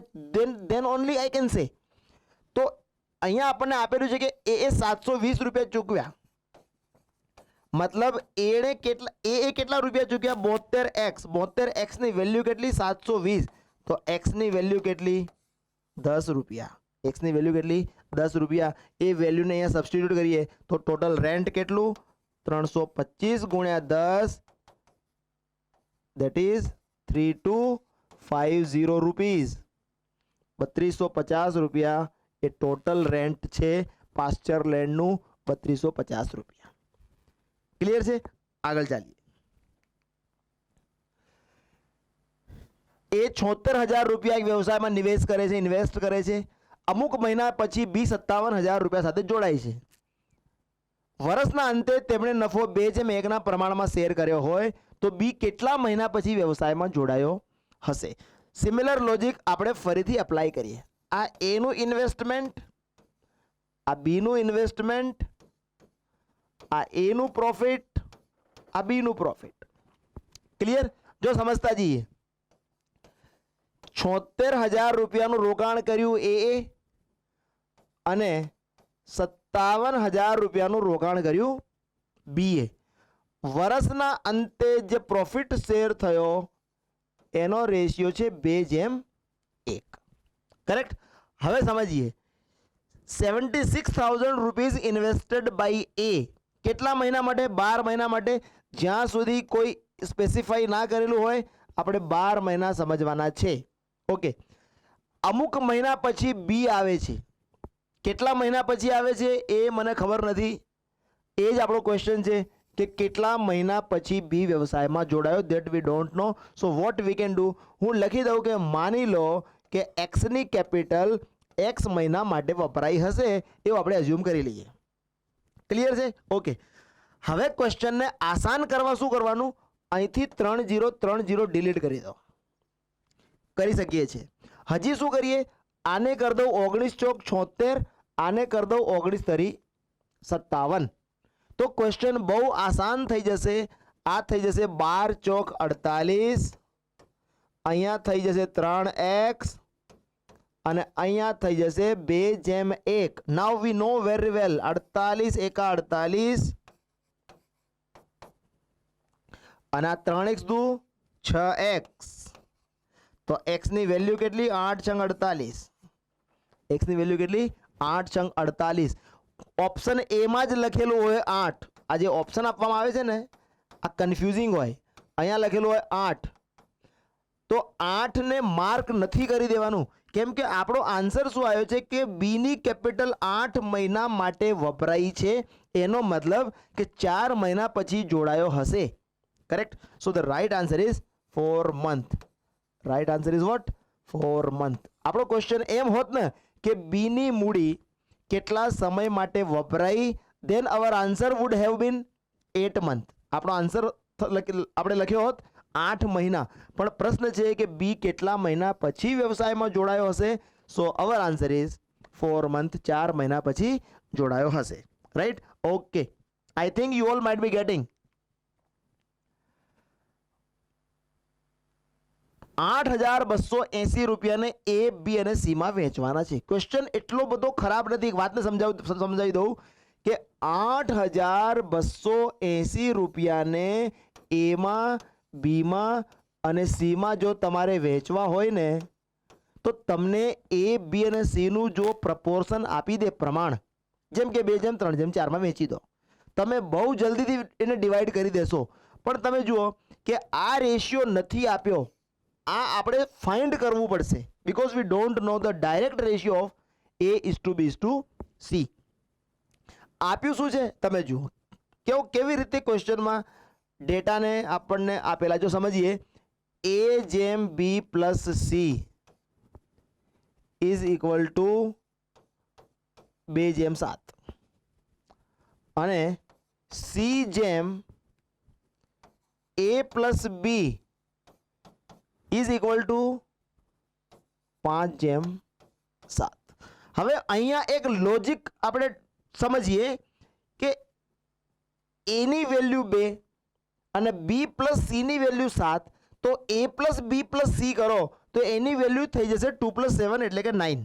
then only I can say. તો અહીંયા આપણને આપેલું છે કે એ 720 રૂપિયા ચૂકવ્યા, મતલબ એણે કેટલા રૂપિયા ચૂક્યા? 72x. 72x ની વેલ્યુ કેટલી? 720. તો x ની વેલ્યુ કેટલી? 10 રૂપિયા. x ની વેલ્યુ કેટલી? 10 રૂપિયા. એ વેલ્યુને અહીંયા સબસ્ટિટ્યુટ કરીએ તો ટોટલ રેન્ટ કેટલું? 325 ગુણ્યા 10, that is 3250 રૂપીઝ. 3250 રૂપિયા એ ટોટલ રેન્ટ છે પાસ્ચર લેન્ડનું, 3250 રૂપિયા. ક્લિયર છે? આગળ ચાલીએ. એ 76000 રૂપિયા એક વ્યવસાયમાં નિવેશ કરે છે, ઇન્વેસ્ટ કરે છે. અમુક મહિના પછી બી 57000 રૂપિયા સાથે જોડાય છે. વર્ષના અંતે તેમણે નફો 2:1 પ્રમાણમાં શેર કર્યો હોય તો બી કેટલા મહિના પછી વ્યવસાયમાં જોડાયો હશે? સિમિલર લોજિક આપણે ફરીથી એપ્લાય કરીએ. આ એનું ઇન્વેસ્ટમેન્ટ, આ બીનું ઇન્વેસ્ટમેન્ટ, આ એનું પ્રોફિટ, આ બીનું પ્રોફિટ. ક્લિયર? જો સમજતા જઈએ, 76000 રૂપિયાનું રોકાણ કર્યું એ અને 57000 રૂપિયાનું રોકાણ કર્યું બીએ. વર્ષના અંતે જે પ્રોફિટ શેર થયો એનો રેશિયો છે 2:1. કરેક્ટ. હવે સમજીએ, 76000 રૂપીઝ ઇન્વેસ્ટેડ બાય એ કેટલા મહિના માટે? 12 મહિના માટે. જ્યાં સુધી કોઈ સ્પેસિફાઈ ના કરેલું હોય આપણે 12 મહિના સમજવાના છે. ઓકે, અમુક મહિના પછી બી આવે છે. કેટલા મહિના પછી આવે છે એ મને ખબર નથી, એ જ આપણો ક્વેશ્ચન છે કે કેટલા મહિના પછી બી વ્યવસાયમાં જોડાયો, that we don't no. So what we can do, હું લખી દઉં કે માની લો કે એક્સની કેપિટલ એક્સ મહિના માટે વપરાઈ હશે એવું આપણે એઝ્યુમ કરી લઈએ. ક્લિયર છે? ઓકે, હવે ક્વેશ્ચનને આસાન કરવા શું કરવાનું? અહીંથી 3030 ડિલીટ કરી દો. કરી શકીએ છીએ. હજી શું કરીએ? આને કરી દઉં 19 ચોક 76, આને કરી દઉં 19 તરી 57. તો ક્વેશ્ચન બહુ આસાન થઈ જશે. આ થઈ જશે 12 ચોક 48, અહીંયા થઈ જશે 3x અને અહીંયા થઈ જશે 2:1. નાઉ વી નો વેરી વેલ, 48 એકા 48 અને આ 3x દુ 6x. तो एक्स ની વેલ્યુ કેટલી 8 છંગ 48 एक्स ની વેલ્યુ કેટલી 8 છંગ 48 ઓપ્શન એ માં જ લખેલું હોય 8 આ જે ઓપ્શન આપવામાં આવે છે ને આ કન્ફ્યુઝિંગ હોય અહીંયા લખેલું હોય 8 તો 8 ને માર્ક નથી કરી દેવાનું કેમ કે આપણો આન્સર શું આવ્યો છે કે બી ની કેપિટલ 8 મહિના માટે વપરાઈ છે એનો મતલબ કે 4 મહિના પછી જોડાયો હશે correct so the right answer is 4 month right answer is what 4 month આપણો ક્વેશ્ચન એમ હોત ને કે બી ની મૂડી કેટલા સમય માટે વપરાઈ then our answer would have been 8 month આપણો આન્સર આપણે લખ્યો હોત 8 મહિના પણ પ્રશ્ન છે કે બી કેટલા મહિના પછી વ્યવસાયમાં જોડાયો હશે સો our answer is 4 month 4 મહિના પછી જોડાયો હશે right okay I think you all might be getting 8,280 રૂપિયાને એ બી અને સી માં વેચવાના છે ક્વેશ્ચન એટલો બધો ખરાબ નથી એક વાતને સમજાવી દઉં કે 8,280 રૂપિયાને એ માં બી માં અને સી માં જો તમારે વેચવા હોય ને તો તમને એ બી અને સી નું જો પ્રપોર્શન આપી દે પ્રમાણ જેમ કે 2:3:4 માં વેચી દો તમે બહુ જલ્દીથી એને ડિવાઈડ કરી દેશો પણ તમે જુઓ કે આ રેશિયો નથી આપ્યો આ આપણે ફાઇન્ડ કરવું પડશે because we don't no the direct ratio of A:B:C આપ્યું શું છે તમે જુઓ કેવી રીતે ક્વેશ્ચનમાં ડેટાને આપણને આપેલા જો સમજીએ A:B+C ઇઝ ઇક્વલ ટુ 2:7 અને C:A+B ઇઝ ઇક્વલ ટુ 5:7 હવે અહીંયા એક લોજિક આપણે સમજીએ કે એ ની વેલ્યુ 2 અને B પ્લસ C ની વેલ્યુ 7 તો A plus B plus C કરો તો એની વેલ્યુ થઈ જશે 2 + 7 એટલે કે 9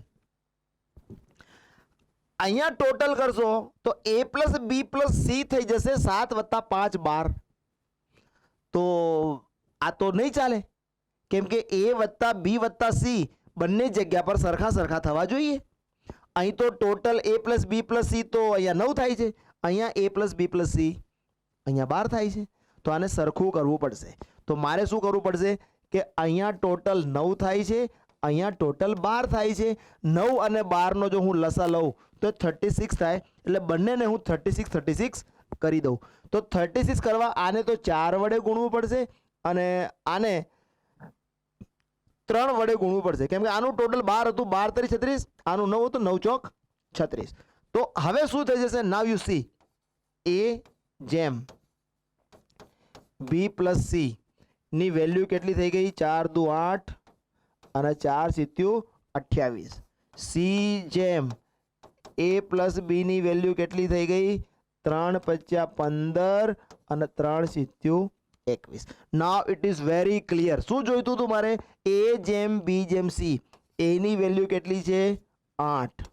અહીંયા ટોટલ કરશો તો A plus B plus C થઈ જશે 7 + 5 12 તો આ તો નહીં ચાલે કેમ કે A + B + C બંને જગ્યા પર સરખા થવા જોઈએ અહીં તો ટોટલ A + B + C તો અહીંયા 9 થાય છે અહીંયા A + B + C અહીંયા 12 થાય છે તો આને સરખું કરવું પડશે તો મારે શું કરવું પડશે કે અહીંયા ટોટલ 9 થાય છે અહીંયા ટોટલ 12 થાય છે 9 અને 12 નો જો હું લસા લઉં તો 36 થાય એટલે બંનેને હું 36 કરી દઉં તો 36 કરવા આને તો 4 વડે ગુણવું પડશે અને આને 3 વડે ગુણવું પડશે કેમ કે આનું ટોટલ 12 હતું 12 * 36 આનું 9 હતું 9 * 4 = 36 તો હવે શું થઈ જશે now you C A:B + C ની વેલ્યુ કેટલી થઈ ગઈ 4 × 2 = 8 અને 4 × 7 = 28 C:A + B ની વેલ્યુ કેટલી થઈ ગઈ 3 × 5 = 15 અને 3 × 7 = 21 નાउ ઇટ ઇઝ વેરી ક્લિયર શું જોઈતું હતું મારે A:B:C A ની વેલ્યુ કેટલી છે 8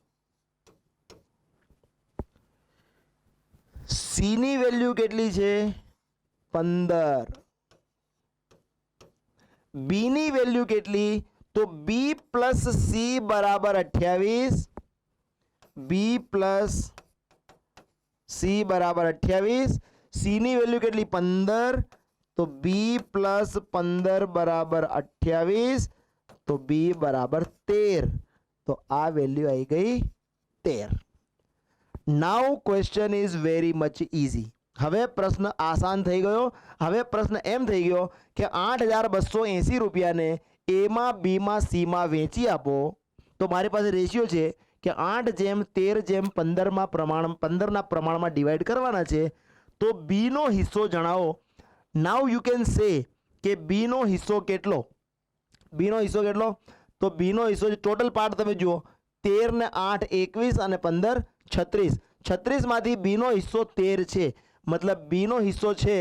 C ની વેલ્યુ કેટલી છે 15 B ની વેલ્યુ કેટલી તો B + C = 28 B + C = 28 C ની વેલ્યુ કેટલી 15 तो B + 15 = 28 तो B = 13 तो आ वैल्यू आई गई 13 now question is very much easy હવે પ્રશ્ન આસાન થઈ ગયો હવે પ્રશ્ન એમ થઈ ગયો કે 8,280 રૂપિયાને એ માં બી માં સી માં વેચી આપો તો મારી પાસે રેશિયો છે કે 8:13:15 માં 15 ના પ્રમાણમાં ડિવાઈડ કરવાના છે તો બી નો હિસ્સો જણાવો નાउ यू कैन से કે બી નો હિસ્સો કેટલો તો બી નો હિસ્સો ટોટલ પાર્ટ તમે જુઓ 13 ને 8 21 અને 15 36 36 માંથી બી નો હિસ્સો 13 છે मतलब बी नो हिस्सो छे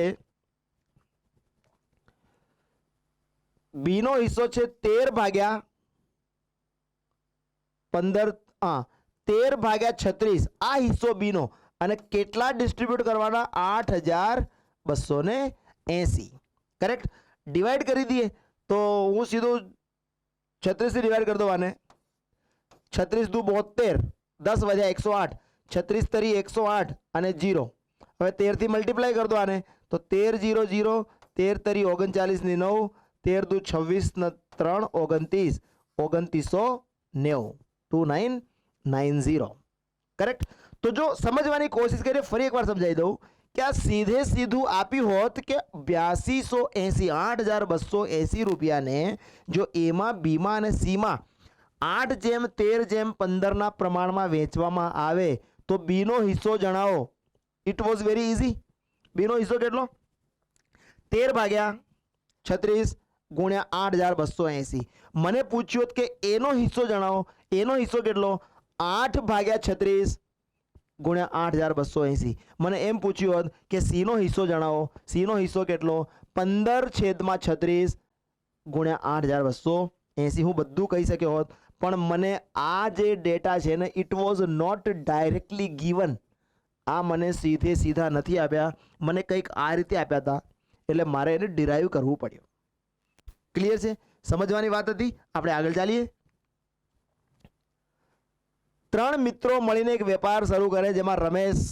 13/15 आ हिस्सो बी नो અને કેટલા ડિસ્ટ્રીબ્યુટ કરવાના 8,280 करेक्ट डिवाइड કરી દઈએ તો હું સીધું 36 થી ડિવાઈડ કરી દો આને 36 દુ 72 10 વધ્યા 108 36 તરી 108 અને 0 હવે 13 થી મલ્ટીપ્લાય કરી દો આને તો 13 0 0 13 તરી 39 ની 9 13 દુ 26 ને 3 29 2990 2990 करेक्ट। तो जो समझवानी कोशिश करिए फरी एक बार समझाई दऊं कि आ सीधे सीधू आपी होत कि 8280 8280 रुपया ने जो ए में बी में અને સી માં 8:13:15 ના પ્રમાણમાં વેચવામાં આવે તો બી નો હિસ્સો જણાવો। It was very easy. B નો હિસ્સો કેટલો 13 ભાગ્યા 36 ગુણ્યા 8280। મને પૂછ્યું કે એ નો હિસ્સો જણાવો, એ નો હિસ્સો કેટલો 8 ભાગ્યા 36 ગુણ્યા 8280। મને એમ પૂછ્યું હોત કે સી નો હિસ્સો જણાવો, સી નો હિસ્સો કેટલો 15/36 ગુણ્યા 8280। હું બધું કહી શક્યો હોત પણ મને આ જે ડેટા છે ને it was not directly given. આ મને સીધે સીધા નથી આપ્યા, મને કંઈક આ રીતે આપ્યા હતા એટલે મારે એને ડિરાઈવ કરવું પડ્યું। ક્લિયર છે? સમજવાની વાત હતી। આપણે આગળ ચાલીએ। 3 મિત્રો મળીને એક વેપાર શરૂ કરે જેમાં રમેશ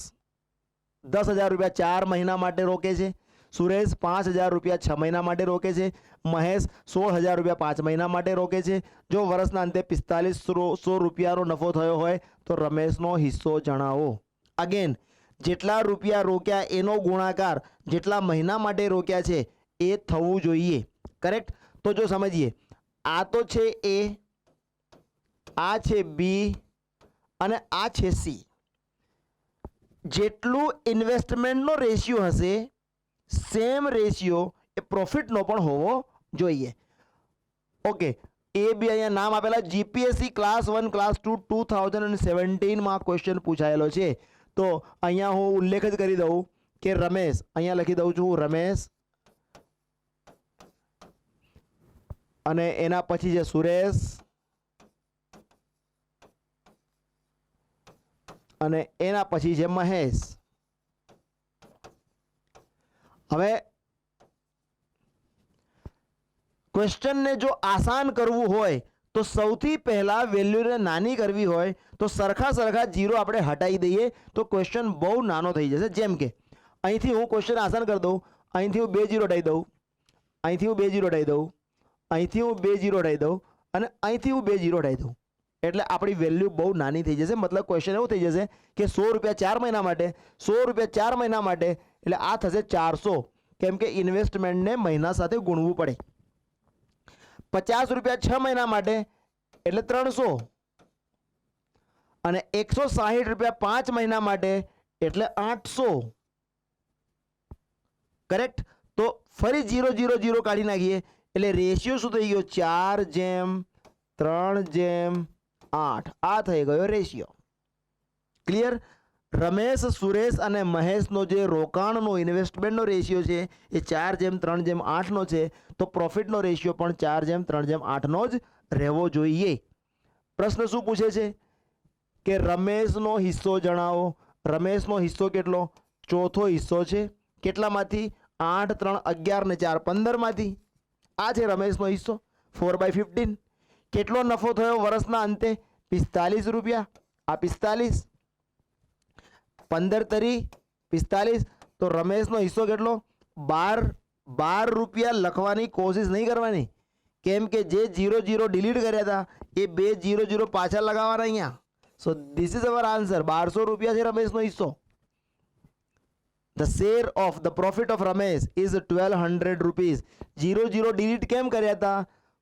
10,000 રૂપિયા 4 મહિના માટે રોકે છે, સુરેશ 5,000 રૂપિયા 6 મહિના માટે રોકે છે, મહેશ 16,000 રૂપિયા 5 મહિના માટે રોકે છે। જો વર્ષના અંતે 4500 રૂપિયાનો નફો થયો હોય તો રમેશનો હિસ્સો જણાવો। અગેન જેટલા રૂપિયા રોક્યા એનો ગુણાકાર જેટલા મહિના માટે રોક્યા છે એ થવું જોઈએ। કરેક્ટ? તો જો સમજીએ, આ તો છે એ, આ છે બી અને આ છે સી। જેટલું ઇન્વેસ્ટમેન્ટનો રેશિયો હશે સેમ રેશિયો એ પ્રોફિટનો પણ હોવો જોઈએ। ઓકે, એ બી અહીંયા નામ આપેલા જીપીએસસી ક્લાસ 1 ક્લાસ 2 2017 માં ક્વેશ્ચન પૂછાયેલો છે। તો અહીંયા હું ઉલ્લેખ જ કરી દઉં કે રમેશ, અહીંયા લખી દઉં છું રમેશ અને એના પછી છે સુરેશ અને એના પછી છે મહેશ। હવે ક્વેશ્ચનને જો આસાન કરવું હોય તો સૌથી પહેલા વેલ્યુને નાની કરવી હોય તો સરખા સરખા જીરો આપણે હટાવી દઈએ તો ક્વેશ્ચન બહુ નાનો થઈ જશે। જેમ કે અહીંથી હું ક્વેશ્ચન આસાન કરી દઉં, અહીંથી હું 2 જીરો હટાવી દઉં, અહીંથી હું 2 જીરો હટાવી દઉં, અહીંથી હું 2 જીરો હટાવી દઉં અને અહીંથી હું 2 જીરો હટાવી દઉં એટલે આપણી વેલ્યુ બહુ નાની થઈ જશે। મતલબ ક્વેશ્ચન એવું થઈ જશે કે 100 રૂપિયા 4 મહિના માટે, 100 રૂપિયા 4 મહિના માટે એટલે આ થશે 400, કેમ કે ઇન્વેસ્ટમેન્ટને મહિના સાથે ગુણવું પડે। 50 રૂપિયા 6 મહિના માટે એટલે 300 અને 160 રૂપિયા 5 મહિના માટે એટલે 800। કરેક્ટ? તો ફરી 0 0 0 કાઢી નાખીએ એટલે રેશિયો શું થઈ ગયો 4:3:8। આ થઈ ગયો રેશિયો। ક્લિયર? રમેશ, સુરેશ અને મહેશનો જે રોકાણનો ઇન્વેસ્ટમેન્ટનો રેશિયો છે એ 4:3:8નો છે તો પ્રોફિટનો રેશિયો પણ 4:3:8નો જ રહેવો જોઈએ। પ્રશ્ન શું પૂછે છે કે રમેશનો હિસ્સો જણાવો। રમેશનો હિસ્સો કેટલો? ચોથો હિસ્સો છે। કેટલામાંથી? 8 3 11 ને 4 15 માંથી। આ છે રમેશનો હિસ્સો 4/15। કેટલો નફો થયો વર્ષના અંતે? 45 રૂપિયા। આ 45 15 તરી 45 તો રમેશનો હિસ્સો કેટલો 12 રૂપિયા। લખવાની કોશિશ નહીં કરવાની કેમ કે જે 0 0 ડિલીટ કર્યા હતા એ 2 0 0 પાછા લગાવવાના અહીંયા। સો ધીસ ઇઝ અવર આન્સર। 1200 રૂપિયા છે રમેશનો હિસ્સો। The share of the profit of Ramesh is 1200 rupees। 0 0 delete કેમ કર્યા હતા?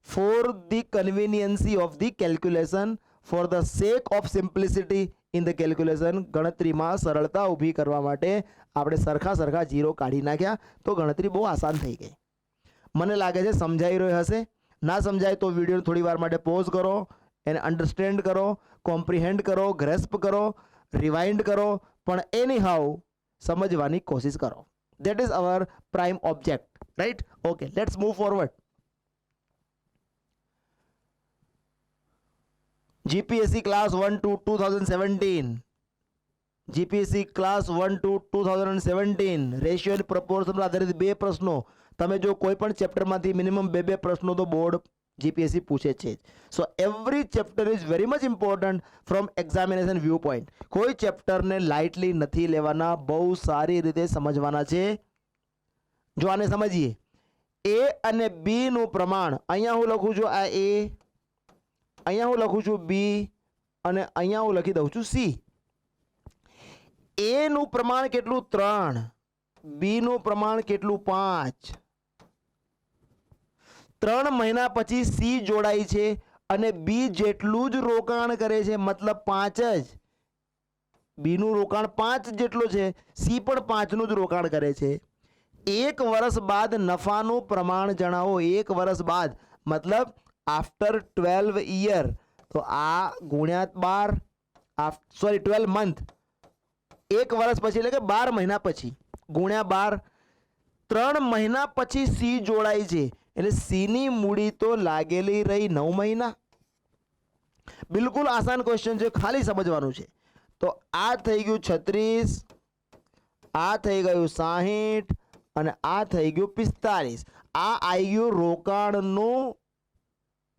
For the conveniency of the calculation, for the sake of simplicity in the calculation। ગણતરીમાં સરળતા ઊભી કરવા માટે આપણે સરખા સરખા જીરો કાઢી નાખ્યા તો ગણતરી બહુ આસાન થઈ ગઈ। મને લાગે છે સમજાઈ રહ્યો હશે। ના સમજાય તો વિડીયો થોડી વાર માટે પોઝ કરો, એને અન્ડરસ્ટેન્ડ કરો, કોમ્પ્રિહેન્ડ કરો, ગ્રેસ્પ કરો, રિવાઇન્ડ કરો, પણ એની હાઉ સમજવાની કોશિશ કરો। That is our prime object, right? Okay, let's move forward. GPSC class 1 to 2017 GPSC class 1 to 2017 ratio and proportion આધારિત 2 પ્રશ્નો। તમે જો કોઈ પણ ચેપ્ટરમાંથી મિનિમમ 2 પ્રશ્નો તો બોર્ડ જીપીએસસી પૂછે છે. So every chapter is very much important from examination view point. કોઈ ચેપ્ટરને લાઇટલી નથી લેવાના, બહુ સારી રીતે સમજવાના છે. જો આને સમજીએ, એ અને બી નું પ્રમાણ, અહીંયા હું લખું છું આ એ, અહીંયા હું લખું છું બી, અને અહીંયા હું લખી દઉં છું સી. એ નું પ્રમાણ કેટલું? 3. બી નું પ્રમાણ કેટલું? 5. 3 મહિના પછી સી જોડાય છે અને બી જેટલું જ રોકાણ કરે છે, મતલબ 5 જ. બી નું રોકાણ 5 જેટલું છે, સી પણ 5 નું જ રોકાણ કરે છે. 1 વર્ષ બાદ નફાનું પ્રમાણ જણાવો. 1 વર્ષ બાદ મતલબ આફ્ટર 12 યર. તો આ ગુણ્યા 12, 12 મંથ, 1 વર્ષ પછી એટલે કે 12 મહિના પછી ગુણ્યા 12. 3 મહિના પછી સી જોડાય છે એટલે સી ની મૂડી તો લાગેલી રહી 9 મહિના. બિલકુલ આસાન ક્વેશ્ચન છે, ખાલી સમજવાનું છે. તો આ થઈ ગયું 36, આ થઈ ગયું 60 અને આ થઈ ગયું 45. આ આવી ગયું રોકાણનું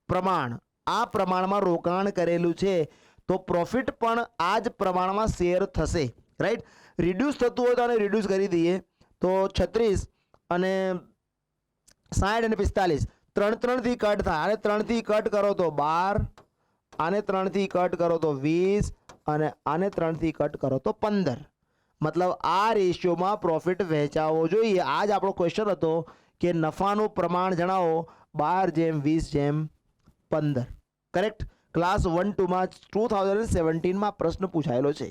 પ્રમાણ. આ પ્રમાણમાં રોકાણ કરેલું છે તો પ્રોફિટ પણ આ જ પ્રમાણમાં શેર થશે. રાઈટ. રિડ્યુસ થતું હોય તો આને રિડ્યુસ કરી દઈએ. તો 36 અને 60 અને 45 3 થી કટ થાય. આને 3 થી કટ કરો તો 12, આને 3 થી કટ કરો તો 20 અને આને 3 થી કટ કરો તો 15. મતલબ આ રેશિયોમાં પ્રોફિટ વહેંચાવો જોઈએ. આ જ આપણો ક્વેશ્ચન હતો કે નફાનું પ્રમાણ જણાવો. 12:20:15. કરેક્ટ. ક્લાસ 1-2માં 2017માં પ્રશ્ન પૂછાયેલો છે.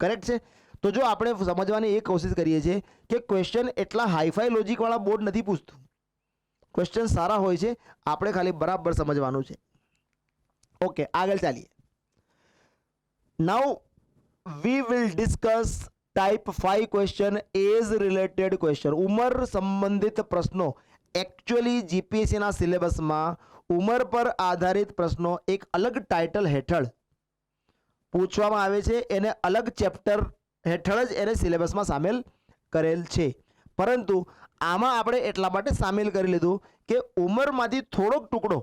કરેક્ટ છે. તો જો આપણે સમજવાની એક કોશિશ કરીએ છીએ કે ક્વેશ્ચન એટલા હાઈફાઈ લોજિકવાળા બોર્ડ નથી પૂછતું. ક્વેશ્ચન સારા હોય છે, આપણે ખાલી બરાબર સમજવાનું છે. ઓકે, આગળ ચાલીએ. Now we will discuss type 5 question, age related question. ઉંમર સંબંધિત પ્રશ્નો. એકચ્યુઅલી જીપીએસસીના સિલેબસમાં ઉંમર પર આધારિત પ્રશ્નો એક અલગ ટાઇટલ હેઠળ પૂછવામાં આવે છે. એને અલગ ચેપ્ટર હેઠળ જ એને સિલેબસમાં સામેલ કરેલ છે. પરંતુ આમાં આપણે એટલા માટે સામેલ કરી લીધું કે ઉંમરમાંથી થોડોક ટુકડો,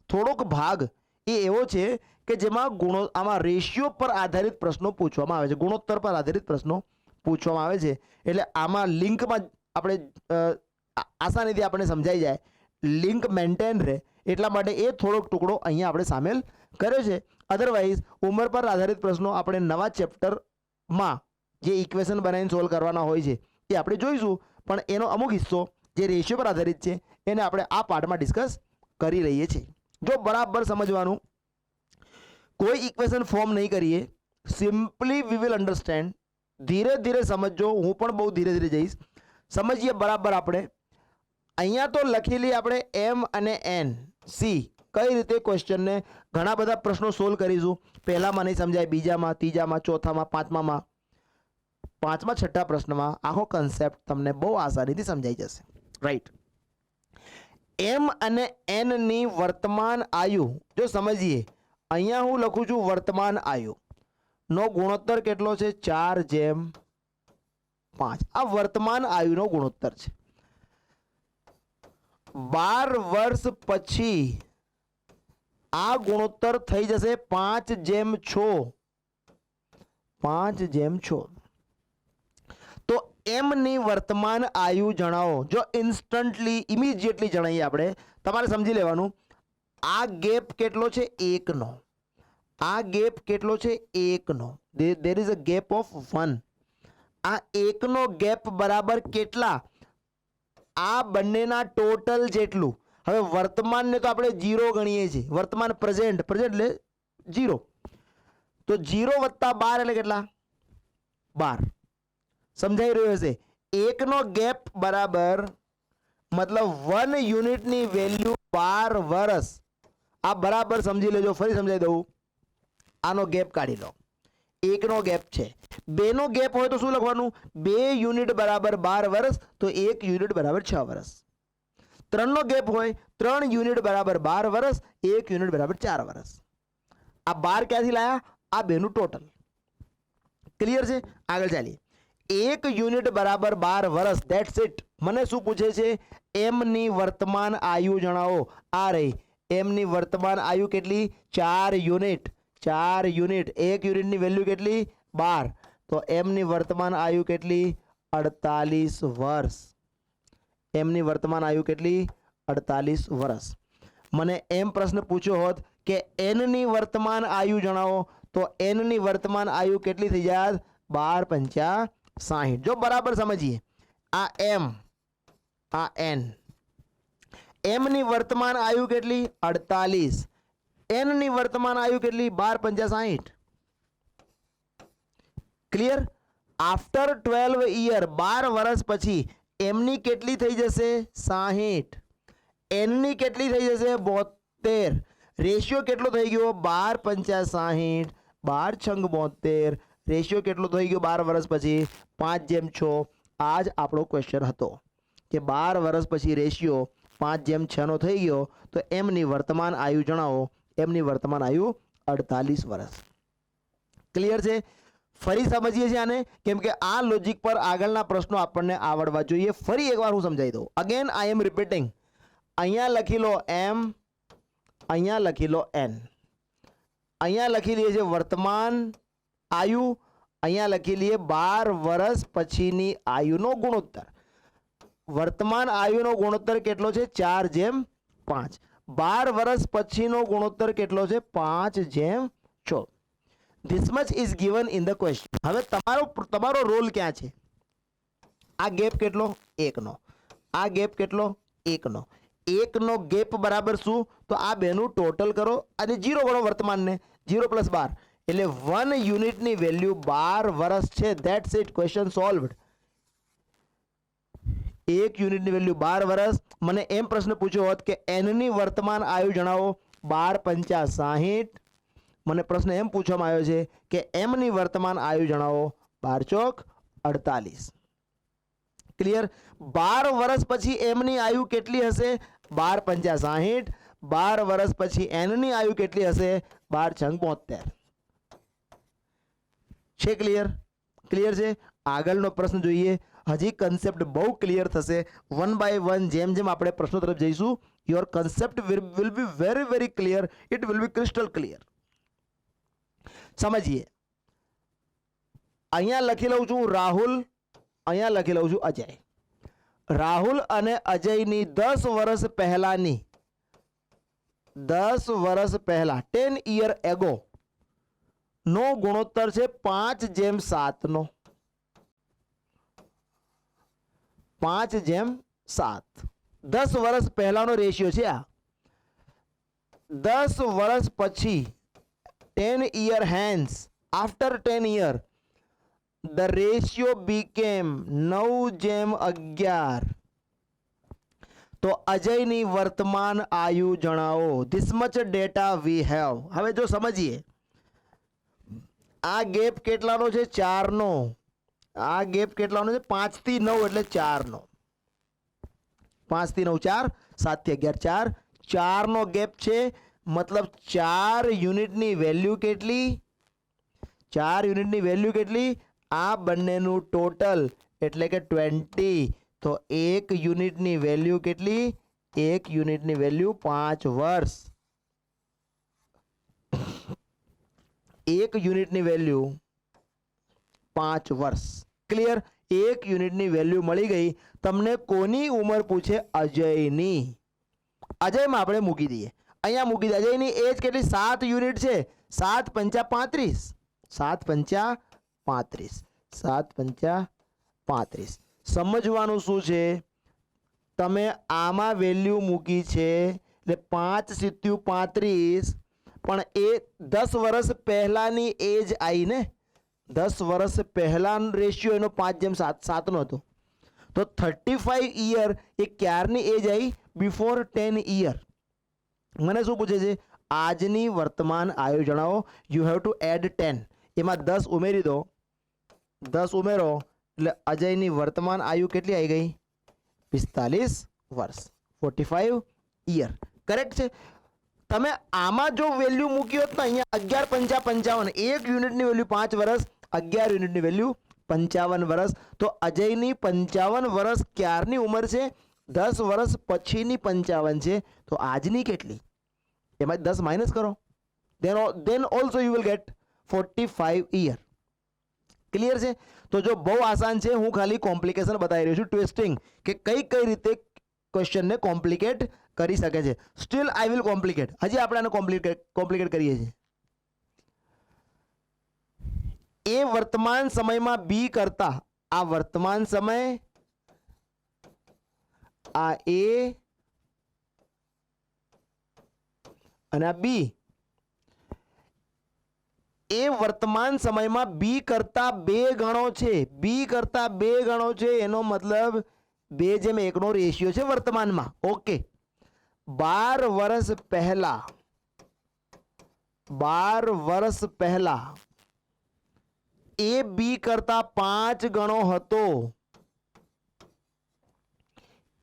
થોડોક ભાગ એ એવો છે કે જેમાં આમાં રેશિયો પર આધારિત પ્રશ્નો પૂછવામાં આવે છે, ગુણોત્તર પર આધારિત પ્રશ્નો પૂછવામાં આવે છે. એટલે આમાં લિંકમાં આપણે આસાનીથી આપણે સમજાઈ જાય, લિંક મેન્ટેન રહે એટલા માટે એ થોડોક ટુકડો અહીંયા આપણે સામેલ કર્યો છે. અધરવાઇઝ ઉંમર પર આધારિત પ્રશ્નો આપણે નવા ચેપ્ટરમાં જે ઇક્વેશન બનાવીને સોલ્વ કરવાના હોય છે એ આપણે જોઈશું, પણ એનો અમુક હિસ્સો જે રેશિયો પર આધારિત છે એને આપણે આ પાર્ટમાં ડિસ્કસ કરી લઈએ છીએ. જો બરાબર સમજવાનું, કોઈ ઇક્વેશન ફોર્મ નહીં કરીએ, સિમ્પલી વી વિલ અન્ડરસ્ટેન્ડ. ધીરે ધીરે સમજો, હું પણ બહુ ધીરે ધીરે જઈશ. સમજીએ બરાબર. આપણે અહીંયા તો લખેલી આપણે એમ અને એન સી કઈ રીતે ક્વેશ્ચનને ઘણા બધા પ્રશ્નો સોલ્વ કરીશું. પહેલામાં નહીં સમજાય, બીજામાં, ત્રીજામાં, ચોથામાં, પાંચમામાં, છઠ્ઠા પ્રશ્નમાં આખો કન્સેપ્ટ તમને બહુ આસાનીથી સમજાઈ જશે. રાઈટ. એમ અને એન ની વર્તમાન આયુ જો સમજીએ, અહીંયા હું લખું છું વર્તમાન આયુ નો ગુણોત્તર કેટલો છે? 4:5. આ વર્તમાન આયુનો ગુણોત્તર છે. 12 વર્ષ પછી આ ગુણોત્તર થઈ જશે 5:6. 5:6. તો એમ ની વર્તમાન આયુ જણાવો. જો ઇન્સ્ટન્ટલી ઇમિડિયેટલી જણાવીએ આપણે, તમારે સમજી લેવાનું આ ગેપ કેટલો છે? 1 નો. આ ગેપ કેટલો છે? 1 નો. there is a gap of 1. આ 1 નો ગેપ બરાબર કેટલા? આ બંનેના ટોટલ જેટલું. હવે વર્તમાનને તો આપણે 0 ગણીએ છીએ. વર્તમાન પ્રેઝન્ટ એટલે 0. તો 0 વત્તા 12 એટલે કેટલા? 12. સમજાઈ રહ્યું હશે. 1 નો ગેપ બરાબર મતલબ 1 યુનિટની વેલ્યુ 12 વર્ષ. આ બરાબર સમજી લેજો. ફરી સમજાઈ દઉં. આનો ગેપ કાઢી લો. 1 નો ગેપ છે. 2 નો ગેપ હોય તો શું લખવાનું? 2 યુનિટ બરાબર 12 વર્ષ, તો 1 યુનિટ બરાબર 6 વર્ષ. 3 નો ગેપ હોય, 3 યુનિટ બરાબર 12 વર્ષ, 1 યુનિટ બરાબર 4 વર્ષ. આ 12 ક્યાંથી લાયા? આ બેનું ટોટલ. ક્લિયર છે? આગળ ચાલીએ. એક યુનિટ બરાબર 12 વર્ષ. That's it. મને શું પૂછે છે? એમની વર્તમાન આયુ જણાવો. આ રહી એમની વર્તમાન આયુ કેટલી? 4 યુનિટ. 4 યુનિટ. એક યુનિટની વેલ્યુ કેટલી? 12. તો એમની વર્તમાન આયુ કેટલી? 48 વર્ષ. એમની વર્તમાન આયુ કેટલી? 48 વર્ષ. મને એમ પ્રશ્ન પૂછ્યો હોત કે એનની વર્તમાન આયુ જણાવો, તો એનની વર્તમાન આયુ કેટલી થઈ જાય? 12 પંચા 60. જો બરાબર સમજીએ, આ એમ, આ એન. એમની વર્તમાન આયુ કેટલી? 48. એનની વર્તમાન આયુ કેટલી? 12 પંચા 60. ક્લિયર? આફ્ટર 12 યર, 12 વર્ષ પછી એમની કેટલી થઈ જશે? 60. એનની કેટલી થઈ જશે? 72. રેશિયો કેટલો થઈ ગયો? 12 પંચા 60, 12 છંગ 72. રેશિયો કેટલો થઈ ગયો 12 વર્ષ પછી? 5:6. આ જ આપણો ક્વેશ્ચન હતો કે 12 વર્ષ પછી રેશિયો 5:6 નો થઈ ગયો, તો એમની વર્તમાન આયુ જણાવો. એમની વર્તમાન આયુ 48 વર્ષ. ક્લિયર છે? ફરી સમજીએ છીએ આને, કેમ કે આ લોજિક પર આગળના પ્રશ્નો આપણને આવડવા જોઈએ. ફરી એકવાર હું સમજાવી દઉં. Again I am repeating. અહીંયા લખી લો એમ, અહીંયા લખી લો એન, અહીંયા લખી લઈએ છીએ વર્તમાન આયુ, અહીંયા લખી લઈએ 12 વર્ષ પછીની આયુનો ગુણોત્તર. વર્તમાન આયુનો ગુણોત્તર કેટલો છે? 4:5. 12 વર્ષ પછીનો ગુણોત્તર કેટલો છે? 5:6. This much is given in the question. હવે તમારો રોલ ક્યાં છે? આ ગેપ કેટલો? 1 નો. આ ગેપ કેટલો? 1 નો. 1 નો ગેપ બરાબર શું? તો આ બેનું ટોટલ કરો અને 0 ગણો વર્તમાનને. 0 + 12 એટલે 1 યુનિટની વેલ્યુ 12 વર્ષ છે. That's it. Question solved. 1 યુનિટની વેલ્યુ 12 વર્ષ. મને એમ પ્રશ્ન પૂછ્યો હોત કે એનની વર્તમાન આયુ જણાવો. 12 પંચા 60. મને પ્રશ્ન એમ પૂછવામાં આવ્યો છે કે એમની વર્તમાન આયુ જણાવો. 12 ચોક 48. ક્લિયર? 12 વર્ષ પછી એમની આયુ કેટલી હશે? 12 પંચા 60. 12 વર્ષ પછી એનની આયુ કેટલી હશે? 12 છંગ 72. છે ક્લિયર? ક્લિયર છે? આગળનો પ્રશ્ન જોઈએ. હજી કન્સેપ્ટ બહુ ક્લિયર થશે. 1 by 1 જેમ જેમ આપણે પ્રશ્નો તરફ જઈશું, your concept will be very clear. It will B crystal clear. સમજીએ. અહીંયા લખી લઉં છું રાહુલ, અહીંયા લખી લઉં છું અજય. રાહુલ અને અજયની 10 વર્ષ પહેલાની, 10 વર્ષ પહેલા 10 year ago નો ગુણોત્તર છે 5:7 નો. 5:7. 10 વર્ષ પહેલાનો રેશિયો છે આ. 10 વર્ષ પછી 10 year hence, after 10 year, the ratio became 9:11. તો અજયની વર્તમાન આયુ જણાવો. This much data we have. હવે જો સમજીએ, આ ગેપ કેટલાનો છે? 4 નો. આ ગેપ કેટલાનો છે? 5 થી 9 એટલે 4 નો. 5 થી 9 4, 7 થી 11 4. 4 નો ગેપ છે, મતલબ 4 યુનિટની વેલ્યુ કેટલી? 4 યુનિટની વેલ્યુ કેટલી? આ બંનેનું ટોટલ એટલે કે 20. તો 1 યુનિટની વેલ્યુ કેટલી? 1 યુનિટની વેલ્યુ 5 વર્ષ. 1 યુનિટની વેલ્યુ 5 વર્ષ. ક્લિયર? 1 યુનિટની વેલ્યુ મળી ગઈ. તમને કોની ઉંમર પૂછે? અજયની. અજયમાં આપણે મૂકી દઈએ. અહીંયા મૂકી દે. અજયની એજ કેટલી? 7 યુનિટ છે. 7 પંચા 35. 7 પંચા 35. 7 પંચા 35. સમજવાનું શું છે? તમે આમાં વેલ્યુ મૂકી છે એટલે 5 × 35, પણ એ 10 વર્ષ પહેલાની એજ આવી ને. 10 વર્ષ પહેલાનો રેશિયો એનો 5:7 નો હતો. તો 35 યર એ ક્યારની એજ આવી? Before 10 year. મને શું પૂછે છે? આજની વર્તમાન આયુ જણાવો. You have to add 10. એમાં 10 ઉમેરી દો. 10 ઉમેરો એટલે અજયની વર્તમાન આયુ કેટલી આવી ગઈ? 45 વર્ષ. 45 યર. કરેક્ટ છે? તમે આમાં જો વેલ્યુ મૂકી હોત ને, અહીંયા 11 પંચા 55. 1 યુનિટની વેલ્યુ 5 વર્ષ, 11 યુનિટની વેલ્યુ 55 વર્ષ. તો અજયની 55 વર્ષ ક્યારની ઉંમર છે? 10 વર્ષ પછીની 55 છે. તો આજની કેટલી? એમાં 10 માઇનસ કરો. then also you will get 45 year. Clear છે? તો જો બહુ આસાન છે, હું ખાલી કોમ્પ્લિકેશન બતાવી રહ્યો છું, ટ્વિસ્ટિંગ, કે કઈ રીતે ક્વેશ્ચનને કોમ્પ્લિકેટ કરી શકે છે. Steel I will complicate. હજી આપણે આને કોમ્પ્લિકેટ કરીએ છીએ. એ વર્તમાન સમયમાં બી કરતા, આ વર્તમાન સમય, આ એ અને આ બી, એ વર્તમાન સમયમાં બી કરતા 2 ગણો છે. બી કરતા 2 ગણો છે એનો મતલબ 2:1 નો રેશિયો છે વર્તમાનમાં. ઓકે, 12 વર્ષ પહેલા, 12 વર્ષ પહેલા એ બી કરતા 5 ગણો હતો.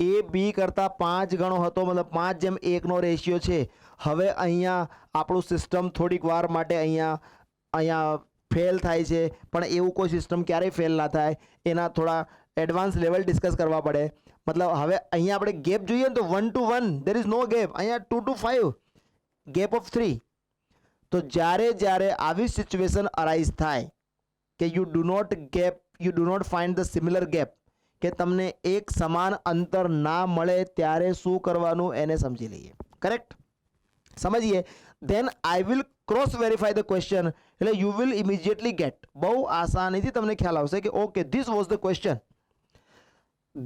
એ બી કરતા 5 ગણો હતો, મતલબ 5:1 નો રેશિયો છે. હવે અહીંયા આપણું સિસ્ટમ થોડીક વાર માટે અહીંયા ફેલ થાય છે, પણ એવું કોઈ સિસ્ટમ ક્યારેય ફેલ ના થાય. એના થોડા એડવાન્સ લેવલ ડિસ્કસ કરવા પડે. મતલબ હવે અહીંયા આપણે ગેપ જોઈએ ને તો 1 to 1 there is no gap. અહીંયા 2 to 5 ગેપ ઓફ 3. તો જ્યારે આવી સિચ્યુએશન અરાઇઝ થાય કે you do not find the similar gap, કે તમને એક સમાન અંતર ના મળે, ત્યારે શું કરવાનું એને સમજી લઈએ. કરેક્ટ? સમજીએ. then I will cross verify the question. એટલે you will immediately get, બહુ આસાનીથી તમને ખ્યાલ આવશે કે okay this was the question.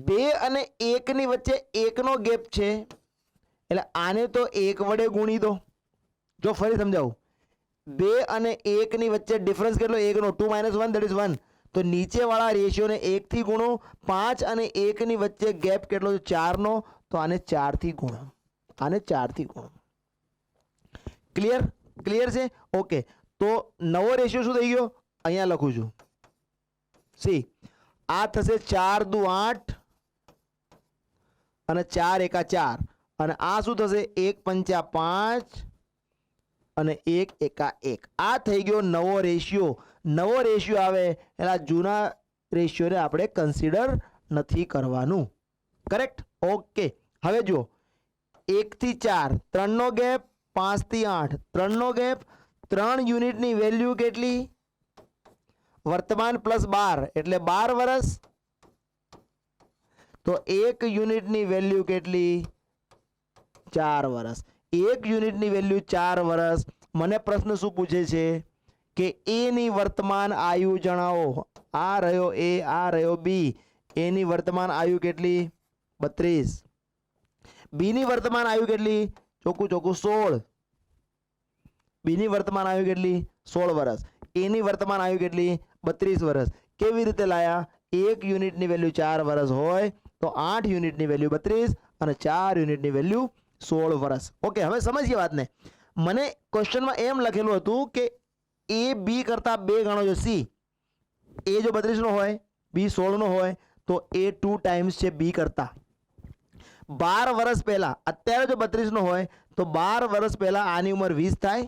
2 અને 1 ની વચ્ચે 1 નો ગેપ છે, એટલે આને તો 1 વડે ગુણી દો. જો ફરી સમજાવું, 2 અને 1 ની વચ્ચે ડિફરન્સ કેટલો? 1 નો. 2 - 1 that is 1. તો નીચેવાળા રેશિયોને 1 થી ગુણો. 5 અને 1 ની વચ્ચે ગેપ કેટલો છે? 4 નો. તો આને 4 થી ગુણો. આને 4 થી ગુણો. ક્લિયર છે? ઓકે, તો નવો રેશિયો શું થઈ ગયો? અહીંયા લખું છું. સી, આ થશે 4 દુ 8 અને 4 એકા 4, અને આ શું થશે? 1 પંચા 5 અને 1 એકા 1. આ થઈ ગયો નવો રેશિયો. નવો રેશિયો આવે એટલે આ જૂના રેશિયોને આપણે કન્સિડર નથી કરવાનું. કરેક્ટ? ઓકે, હવે જુઓ, 1 થી 4 3 નો ગેપ, 5 થી 8 3 નો ગેપ. 3 યુનિટની વેલ્યુ કેટલી? વર્તમાન પ્લસ 12 એટલે 12 વર્ષ. તો 1 યુનિટની વેલ્યુ કેટલી? 4 વર્ષ. 1 યુનિટની વેલ્યુ 4 વર્ષ. મને પ્રશ્ન શું પૂછે છે કે એ ની વર્તમાન આયુ જણાવો. આ રહ્યો એ, આ રહ્યો બી. એની વર્તમાન આયુ કેટલી? 32. બી ની વર્તમાન આયુ કેટલી? ચોખ્ખું 16. બીની વર્તમાન આયુ કેટલી? 16 વર્ષ. એની વર્તમાન આયુ કેટલી? 32 વર્ષ. કેવી રીતે લાયા? 1 યુનિટની વેલ્યુ 4 વર્ષ હોય તો 8 યુનિટની વેલ્યુ 32 અને 4 યુનિટની વેલ્યુ 16 વર્ષ. ઓકે, હવે સમજીએ વાતને. મને ક્વેશ્ચનમાં એમ લખેલું હતું કે એ બી કરતા 2 ગણો છે. સી, એ જો 32 નો હોય, બી 16 નો હોય, તો એ 2 ટાઈમ્સ છે બી કરતા. 12 વર્ષ પહેલા, અત્યારે જો 32 નો હોય તો 12 વર્ષ પહેલા આની ઉંમર 20 થાય,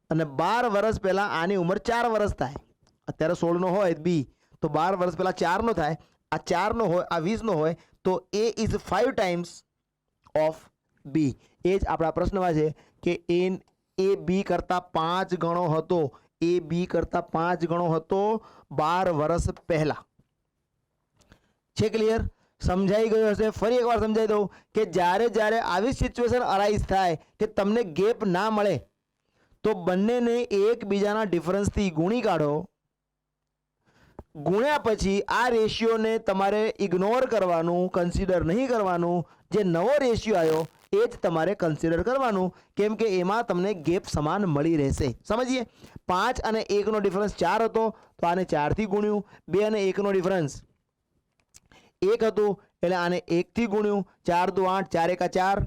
અને 12 વર્ષ પહેલા આની ઉંમર 4 વર્ષ થાય. અત્યારે 16 નો હોય બી, તો 12 વર્ષ પહેલા 4 નો થાય. આ 4 નો હોય, આ 20 નો હોય, તો એ ઇઝ 5 ટાઈમ્સ ઓફ બી. એ જ આપણા પ્રશ્નમાં છે કે એ બી કરતા 5 ગણો હતો. એ બી કરતા 5 ગણો હતો 12 વર્ષ પહેલા. છે ક્લિયર? સમજાઈ ગયું હશે? ફરી એકવાર સમજાવી દઉં કે જ્યારે આવી સિચ્યુએશન અરાઇઝ થાય કે તમને ગેપ ના મળે, તો બંનેને એકબીજાના ડિફરન્સથી ગુણી કાઢો. ગુણ્યા પછી આ રેશિયોને તમારે ઇગ્નોર કરવાનું, કન્સિડર નહીં કરવાનું. જે નવો રેશિયો આવ્યો એ જ તમારે કન્સિડર કરવાનું, કેમ કે એમાં તમને ગેપ સમાન મળી રહેશે. સમજીએ? 5 અને 1 નો ડિફરન્સ 4 હતો, તો આને 4 થી ગુણ્યું. 2 અને 1 નો ડિફરન્સ 1 હતું, એટલે આને 1 થી ગુણ્યું. 4 દુ 8, 4 એકા 4,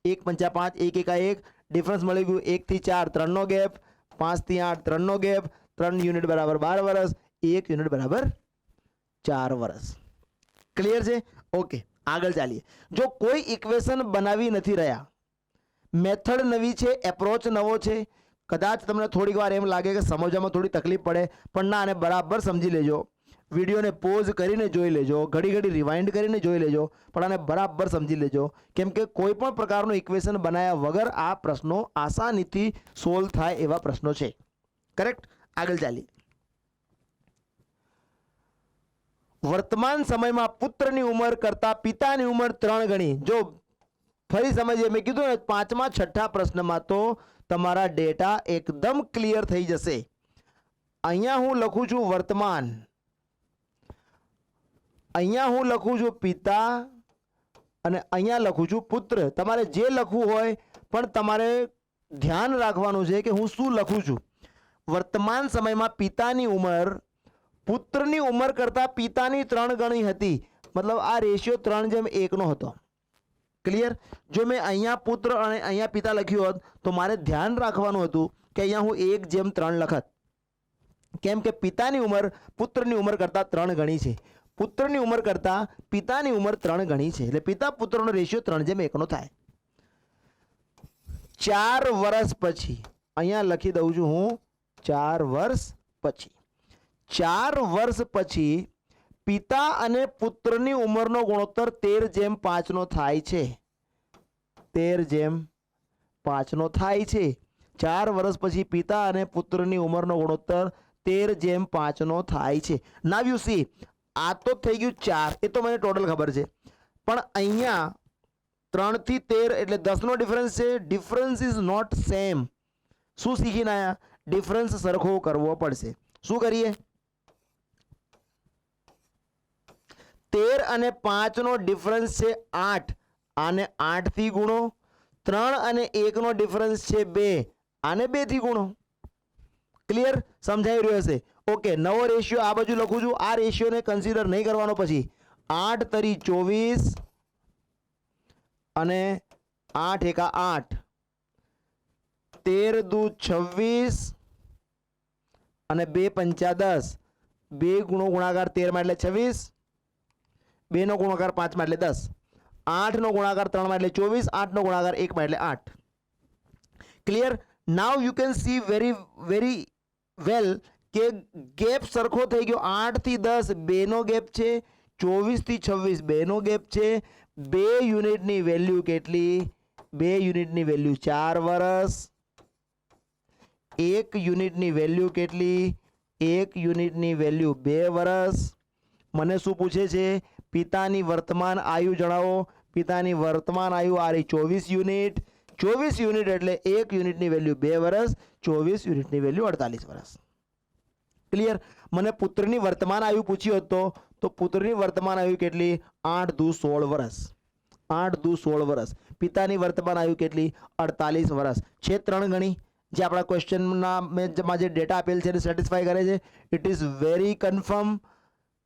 1 પંચા 5, 1 એકા 1. ડિફરન્સ મળી ગયું. 1 થી 4 3 નો ગેપ, 5 થી 8 3 નો ગેપ. 3 યુનિટ બરાબર 12 વર્ષ, 1 યુનિટ બરાબર 4 વર્ષ. ક્લિયર છે? ઓકે, આગળ ચાલીએ. જો કોઈ ઇક્વેશન બનાવી નથી રહ્યા, મેથડ નવી છે, એપ્રોચ નવો છે, કદાચ તમને થોડીક વાર એમ લાગે કે સમજવામાં થોડી તકલીફ પડે, પણ ના, આને બરાબર સમજી લેજો વિડીયોને પોઝ કરીને જોઈ લેજો, ઘડી ઘડી રિવાઇન્ડ કરીને જોઈ લેજો, પણ આને બરાબર સમજી લેજો, કેમ કે કોઈ પણ પ્રકારનું ઇક્વેશન બનાવ્યા વગર આ પ્રશ્નો આસાનીથી સોલ્વ થાય એવા પ્રશ્નો છે. કરેક્ટ. આગળ ચાલીએ. વર્તમાન સમયમાં પુત્રની ઉંમર કરતા પિતાની ઉંમર 3 ગણી. જો ફરી સમજીએ, મેં કીધું ને 5મા 6ઠા પ્રશ્નમાં તો તમારા ડેટા એકદમ ક્લિયર થઈ જશે. અહીંયા હું લખું છું વર્તમાન, અહીંયા હું લખું છું પિતા અને અહીંયા લખું છું પુત્ર. તમારે જે લખવું હોય પણ તમારે ધ્યાન રાખવાનું છે કે હું શું લખું છું. વર્તમાન સમયમાં પિતાની ઉંમર પુત્રની ઉંમર કરતાં પિતાની 3 ગણી હતી. મતલબ આ રેશિયો 3:1 હતો. ક્લિયર. જો મેં અહીંયા પુત્ર અને અહીંયા પિતા લખ્યું હોત તો મારે ધ્યાન રાખવાનું હતું કે અહીંયા હું 1:3 લખત. કેમ કે પિતાની ઉંમર પુત્રની ઉંમર કરતાં 3 ગણી છે, પુત્રની ઉંમર કરતાં પિતાની ઉંમર 3 ગણી છે, એટલે પિતા પુત્રનો રેશિયો 3:1 થાય. 4 વર્ષ પછી અહીંયા લખી દઉં છું હું 4 વર્ષ પછી. 4 વર્ષ પછી પિતા અને પુત્રની ઉંમરનો ગુણોત્તર 13:5 થાય છે. 13:5 થાય છે. 4 વર્ષ પછી પિતા અને પુત્રની ઉંમરનો ગુણોત્તર 13:5 થાય છે. નાવ યુ સી, આ તો થઈ ગયું 4, એ તો મને ટોટલ ખબર છે, પણ અહીંયા 3 થી 13 એટલે 10નો ડિફરન્સ છે. Difference is not same. શું શીખીને આયા? ડિફરન્સ સરખો કરવો પડશે. શું કરીએ? 13 અને 5નો ડિફરન્સ છે 8, આને 8 થી ગુણો. 3 અને 1નો ડિફરન્સ છે 2, આને 2 થી ગુણો. ક્લિયર? સમજાઈ રહ્યું હશે? ઓકે. નવો રેશિયો આ બાજુ લખું છું. આ રેશિયોને કન્સિડર નહીં કરવાનો. પછી 8 તરી 24 અને 8 એકા 8, 13 દુ 26 અને 2 પંચા 10. 2 ગુણો ગુણાકાર 13 માં એટલે 26, 2 નો ગુણાકાર 5 માં એટલે 10, 8 નો ગુણાકાર 3 માં એટલે 24, 8 નો ગુણાકાર 1 માં એટલે 8. Clear? Now you can see very well કે ગેપ સરખો થઈ ગયો. 8 થી 10 2 નો ગેપ છે, 24 થી 26 2 નો ગેપ છે. 2 યુનિટની વેલ્યુ કેટલી? 2 યુનિટની વેલ્યુ 4 વર્ષ. 1 યુનિટની વેલ્યુ કેટલી? 1 યુનિટની વેલ્યુ 2 વર્ષ. મને શું પૂછે છે? પિતાની વર્તમાન આયુ જણાવો. પિતાની વર્તમાન આયુ આ રહી 24 યુનિટ. 24 યુનિટ એટલે 1 યુનિટની વેલ્યુ 2 વર્ષ, 24 યુનિટની વેલ્યુ 48 વર્ષ. ક્લિયર? મને પુત્રની વર્તમાન આયુ પૂછી હતો તો પુત્રની વર્તમાન આયુ કેટલી? 8 દુ 16 વર્ષ. 8 દુ 16 વર્ષ. પિતાની વર્તમાન આયુ કેટલી? 48 વર્ષ. છે 3 ગણી. જે આપણા ક્વેશ્ચનમાં જે ડેટા આપેલ છે એને સેટિસ્ફાઈ કરે છે. ઇટ ઇઝ વેરી કન્ફર્મ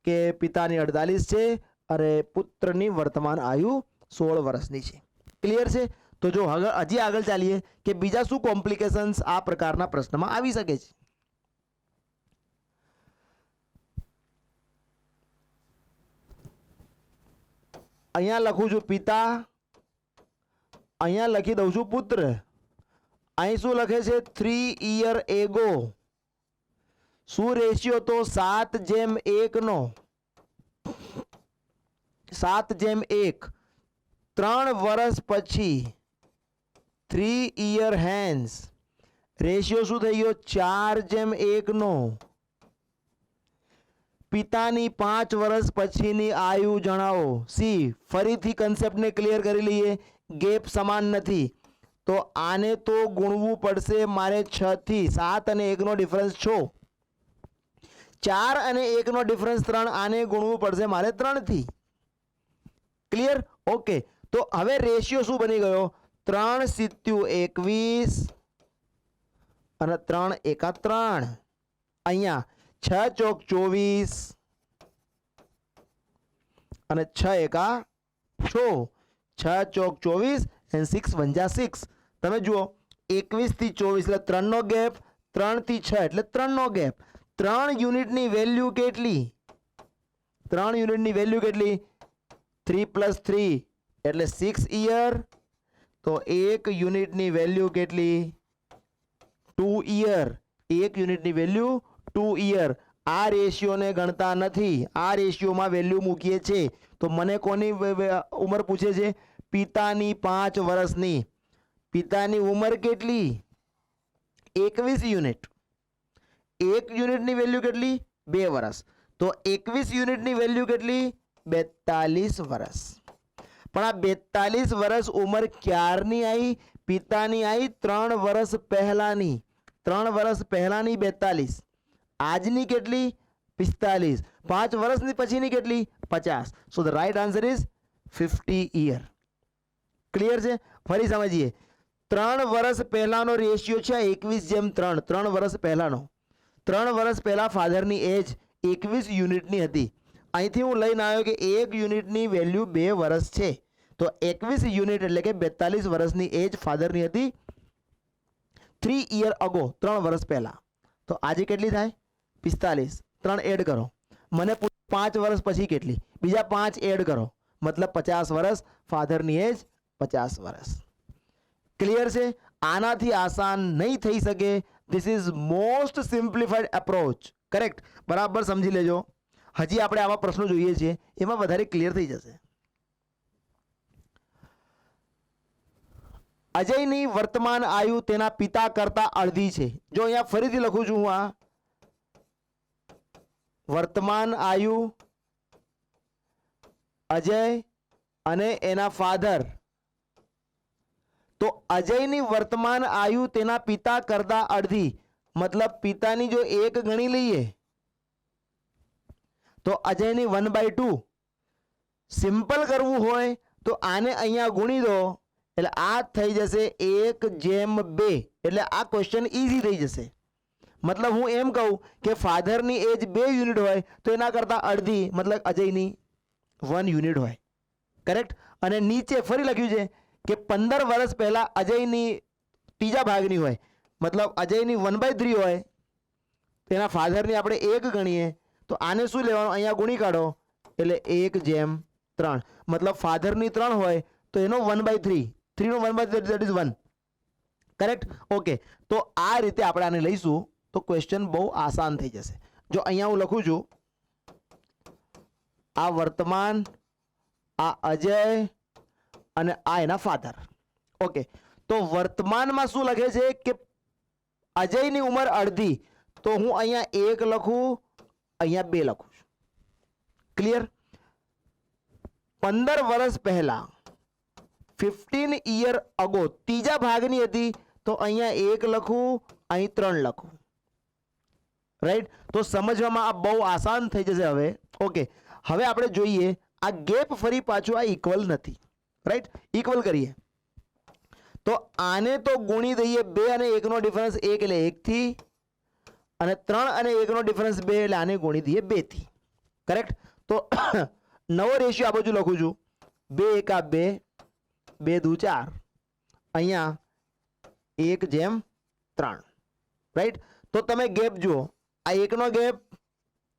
કે પિતાની 48 છે અને પુત્રની વર્તમાન આયુ 16 વર્ષની છે. ક્લિયર છે? તો જો હજી આગળ ચાલીએ કે બીજા શું કોમ્પ્લિકેશન્સ આ પ્રકારના પ્રશ્નમાં આવી શકે છે. અહીંયા લખું છું પિતા, અહીંયા લખી દઉં છું પુત્ર. અહીં શું લખે છે? 3 year ago. શું રેશિયો તો 7:1 7:1. 3 વર્ષ પછી 3 year hence રેશિયો શું થઈ ગયો? 4:1. પિતાની 5 વર્ષ પછીની આયુ જણાવો. સી, ફરીથી કન્સેપ્ટને ક્લિયર કરી લઈએ. ગેપ સમાન નથી તો આને તો ગુણવું પડશે મારે 6 થી. 7 અને 1નો ડિફરન્સ 6, 4 અને 1નો ડિફરન્સ 3, આને ગુણવું પડશે મારે 3 થી. ક્લિયર? ઓકે. તો હવે રેશિયો શું બની ગયો? 3 × 21 અને 3 એકા 3. અહીંયા 6 ચોક 24 અને 6 એકા 6. 6 ચોક 24 and 6 × 1 = 6. તમે જુઓ 21 થી 24 એટલે 3 નો ગેપ, 3 થી 6 એટલે 3 નો ગેપ. 3 યુનિટની વેલ્યુ કેટલી? 3 યુનિટની વેલ્યુ કેટલી? 3 + 3 એટલે 6 year. તો 1 યુનિટની વેલ્યુ કેટલી? 2 year. 1 યુનિટની વેલ્યુ 2 year. આ રેશિયોને ગણતા નથી, આ રેશિયોમાં વેલ્યુ મૂકીએ છીએ. તો મને કોની ઉંમર પૂછે છે? પિતાની 5 વર્ષની. પિતાની ઉંમર કેટલી? 21 યુનિટ. 1 યુનિટની વેલ્યુ કેટલી? 2 વર્ષ. તો 21 યુનિટની વેલ્યુ કેટલી? 42 વર્ષ. પણ આ 42 વર્ષ ઉંમર ક્યારની આવી? પિતાની આવી 3 વર્ષ પહેલાની. 3 વર્ષ પહેલાની 42. આજની કેટલી? 45. 5 વર્ષની પછીની કેટલી? 50. So the right answer is 50 year. Clear છે? ફરી સમજીએ. 3 વર્ષ પહેલાનો રેશિયો છે 21:3. 3 વર્ષ પહેલાનો. 3 વર્ષ પહેલા ફાધરની એજ 21 યુનિટની હતી. અહીંથી હું લઈને આવ્યો કે 1 યુનિટની વેલ્યુ 2 વર્ષ છે. તો 21 યુનિટ એટલે કે 42 વર્ષની એજ ફાધરની હતી 3 યર અગો, 3 વર્ષ પહેલા. તો આજે કેટલી થાય? 45. 3 એડ કરો. મને 5 વર્ષ પછી કેટલી? બીજા 5 એડ કરો, મતલબ 50 વર્ષ. ફાધરની એજ 50 વર્ષ. ક્લિયર છે? આનાથી આસાન નહીં થઈ શકે. This is most simplified approach. Correct? બરાબર સમજી લેજો. હજી આપણે આવા પ્રશ્નો જોઈએ છીએ, એમાં વધારે ક્લિયર થઈ જશે. અજયની વર્તમાન આયુ તેના પિતા કરતા અડધી છે. જો અહીંયા ફરીથી લખું છું હું, આ વર્તમાન આયુ અજય અને એના ફાધર. તો અજયની વર્તમાન આયુ તેના પિતા કરતા અડધી, મતલબ પિતાની જો 1 ગણી લઈએ તો અજયની 1/2. સિમ્પલ કરવું હોય તો આને અહીંયા ગુણી દો એટલે આ થઈ જશે 1/2. એટલે આ ક્વેશ્ચન ઈઝી થઈ જશે. મતલબ હું એમ કહું કે ફાધરની એજ 2 યુનિટ હોય તો એના કરતાં અડધી, મતલબ અજયની 1 યુનિટ હોય. કરેક્ટ? અને નીચે ફરી લખ્યું છે કે 15 વર્ષ પહેલાં અજયની ત્રીજા ભાગની હોય, મતલબ અજયની 1/3 હોય, તેના ફાધરની આપણે 1 ગણીએ તો આને શું લેવાનું? અહીંયા ગુણી કાઢો એટલે 1/3. મતલબ ફાધરની 3 હોય તો એનો 1/3. 3 નો 1/3 દેટ ઇઝ 1. કરેક્ટ? ઓકે. તો આ રીતે આપણે આને લઈશું તો ક્વેશ્ચન બહુ આસાન થઈ જશે. જો અહીંયા હું લખું છું આ વર્તમાન, આ અજય અને આ એના ફાધર. ઓકે. તો વર્તમાનમાં શું લખે છે કે અજયની ઉંમર અડધી. તો હું અહીંયા 1 લખું, અહીંયા 2 લખું છું. ક્લિયર? 15 વર્ષ પહેલા 15 યર અગો ત્રીજા ભાગની હતી તો અહીંયા 1 લખું, અહીં 3 લખું. રાઈટ? તો સમજવામાં આ બહુ આસાન થઈ જશે હવે. ઓકે. હવે આપણે જોઈએ આ ગેપ ફરી પાછું આ ઇક્વલ નથી. રાઈટ? ઇક્વલ કરીએ તો આને તો ગુણી દઈએ. 2 અને 1 નો ડિફરન્સ 1 એટલે 1 થી, અને 3 અને 1 નો ડિફરન્સ 2 એટલે આને ગુણી દઈએ 2 થી. કરેક્ટ? તો નવો રેશિયો આ બાજુ લખું છું 2 એકા 2, 2 દુ 4, અહીંયા 1/3. રાઈટ? તો તમે ગેપ જુઓ. આ 1 નો ગેપ,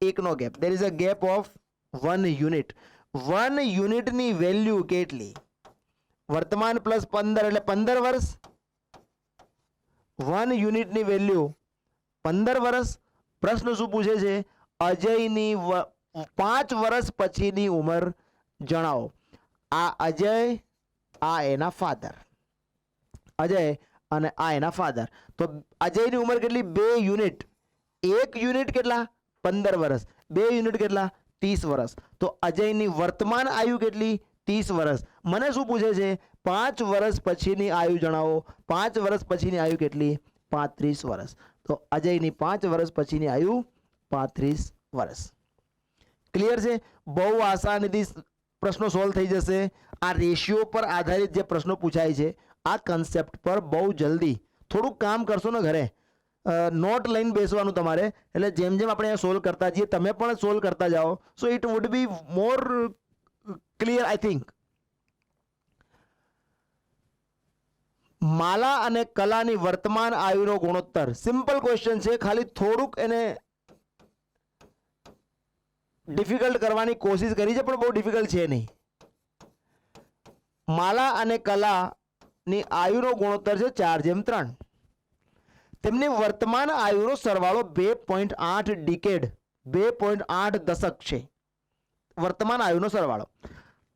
1 નો gap. There is a gap of 1 unit. 1 યુનિટની વેલ્યુ કેટલી? વર્તમાન પ્લસ 15 એટલે 15 વર્ષ. 1 યુનિટની વેલ્યુ 15 વર્ષ. પ્રશ્ન શું પૂછે છે? અજયની 5 વર્ષ પછીની ઉંમર જણાવો. આ અજય, આ એના ફાધર. અજય અને આ એના ફાધર. તો અજયની ઉંમર કેટલી? 2 યુનિટ. 1 યુનિટ કેટલા? 15 વર્ષ. 2 યુનિટ કેટલા? 30 વર્ષ. તો અજયની વર્તમાન આયુ કેટલી? 30 વર્ષ. મને શું પૂછે છે? 5 વર્ષ પછીની આયુ જણાવો. 5 વર્ષ પછીની આયુ કેટલી? 35 વર્ષ. તો અજયની 5 વર્ષ પછીની આયુ 35 વર્ષ. ક્લિયર છે? બહુ આસાનીથી પ્રશ્નો સોલ્વ થઈ જશે. આ રેશિયો પર આધારિત જે પ્રશ્નો પૂછાય છે, આ કન્સેપ્ટ પર બહુ જલ્દી થોડુંક કામ કરશો ને ઘરે, નોટ લઈને બેસવાનું તમારે. એટલે જેમ જેમ આપણે સોલ્વ કરતા જઈએ તમે પણ સોલ્વ કરતા જાઓ. So it would be more clear I think. Mala અને કલાની વર્તમાન આયુનો ગુણોત્તર. સિમ્પલ ક્વેશ્ચન છે, ખાલી થોડુંક એને ડિફિકલ્ટ કરવાની કોશિશ કરી છે, પણ બહુ ડિફિકલ્ટ છે નહીં. માલા અને કલાની આયુનો ગુણોત્તર છે 4/3. તેમની વર્તમાન આયુનો સરવાળો 2.8 ડિકેડ 2.8 દશક છે વર્તમાન આયુનો સરવાળો.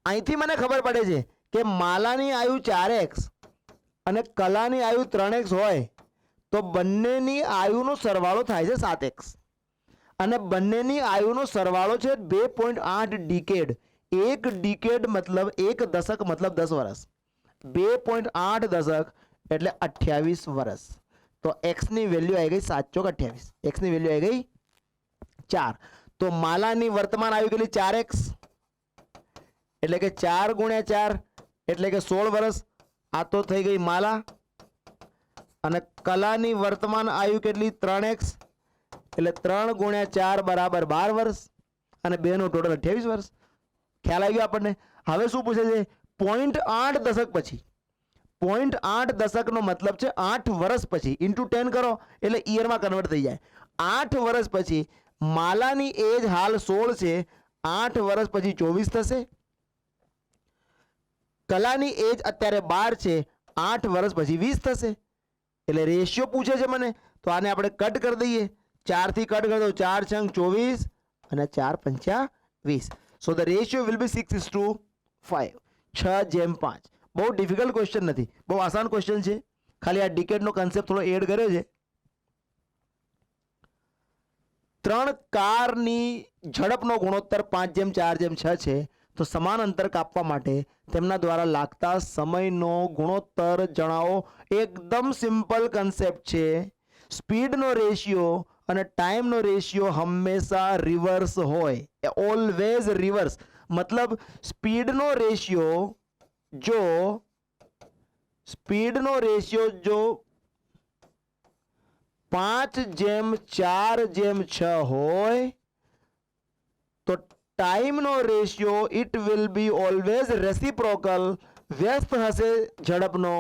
અહીંથી મને ખબર પડે છે કે માલાની આયુ 4x અને કલાની આયુ 3x હોય તો બંનેની આયુનો સરવાળો થાય છે 7x અને બંનેની આયુનો સરવાળો છે 2.8 ડિકેડ. એક ડિકેડ મતલબ એક દશક મતલબ 10 વર્ષ. 2.8 દશક એટલે 28 વર્ષ. તો x ની વેલ્યુ આવી ગઈ 7 ચોક 28. x ની વેલ્યુ આવી ગઈ 4. તો માલાની વર્તમાન આયુ કેટલી 4x એટલે કે 4 ગુણ્યા 4 એટલે કે 16 વર્ષ. આ તો થઈ ગઈ માલા. અને કલાની વર્તમાન આયુ કેટલી 3x એટલે 3 ગુણ્યા 4 બરાબર 12 વર્ષ અને બેનો ટોટલ 28 વર્ષ. ખ્યાલ આવી ગયો આપણને. હવે શું પૂછે છે 0.8 દશક પછી. 0.8 દશકનો મતલબ છે 8 વર્ષ પછી ઇન્ટુ 10 કરો એટલે ઈયરમાં કન્વર્ટ થઈ જાય. 8 વર્ષ પછી માલાની એજ હાલ 16 છે, 8 વર્ષ પછી 24 થશે. કલાની એજ અત્યારે 12 છે, 8 વર્ષ પછી 20 થશે. એટલે રેશિયો પૂછે છે મને તો આને આપણે કટ કરી દઈએ. 4 થી કટ કરી દો 4 છંગ 24 અને 4 પંચા 20. સો ધ રેશિયો વિલ બી 6:5. 6:5. બહુ ડિફિકલ્ટ ક્વેશ્ચન નથી, બહુ આસાન ક્વેશ્ચન છે. ખાલી આ ડિકેડનો કન્સેપ્ટ થોડો એડ કર્યો છે. 3 કારની ઝડપનો ગુણોત્તર 5:4:6 છે. તો સમાન અંતર કાપવા માટે તેમના દ્વારા લાગતા સમયનો ગુણોત્તર જણાવો. એકદમ સિમ્પલ કન્સેપ્ટ છે. સ્પીડનો રેશિયો અને ટાઈમનો રેશિયો હંમેશા રિવર્સ હોય, ઓલવેઝ રિવર્સ. મતલબ સ્પીડનો રેશિયો જો 5:4:6 હોય તો ટાઈમનો ratio it will be always reciprocal. વ્યસ્ત હશે ઝડપનો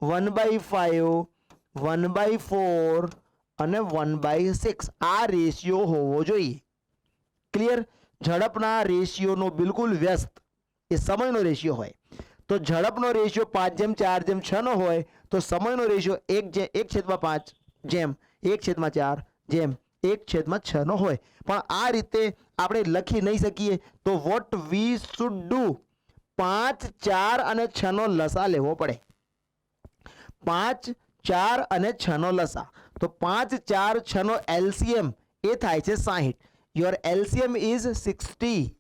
1/5, 1/4 અને 1/6. આ રેશિયો હોવો જોઈએ. ક્લિયર? ઝડપના રેશિયોનો બિલકુલ વ્યસ્ત એ સમયનો રેશિયો હોય. તો ઝડપનો રેશિયો 5:4:6 નો હોય તો સમયનો રેશિયો 1/5 જેમ 1/4 જેમ 1/6 નો હોય. પણ આ રીતે આપણે લખી નહીં શકીએ. તો વોટ વી શુડ ડુ 5, 4 અને 6 નો લસા લેવો પડે. 5, 4 અને 6 નો લસા. તો 5, 4, 6 નો એલસીએમ એ થાય છે 60. Your LCM is 60.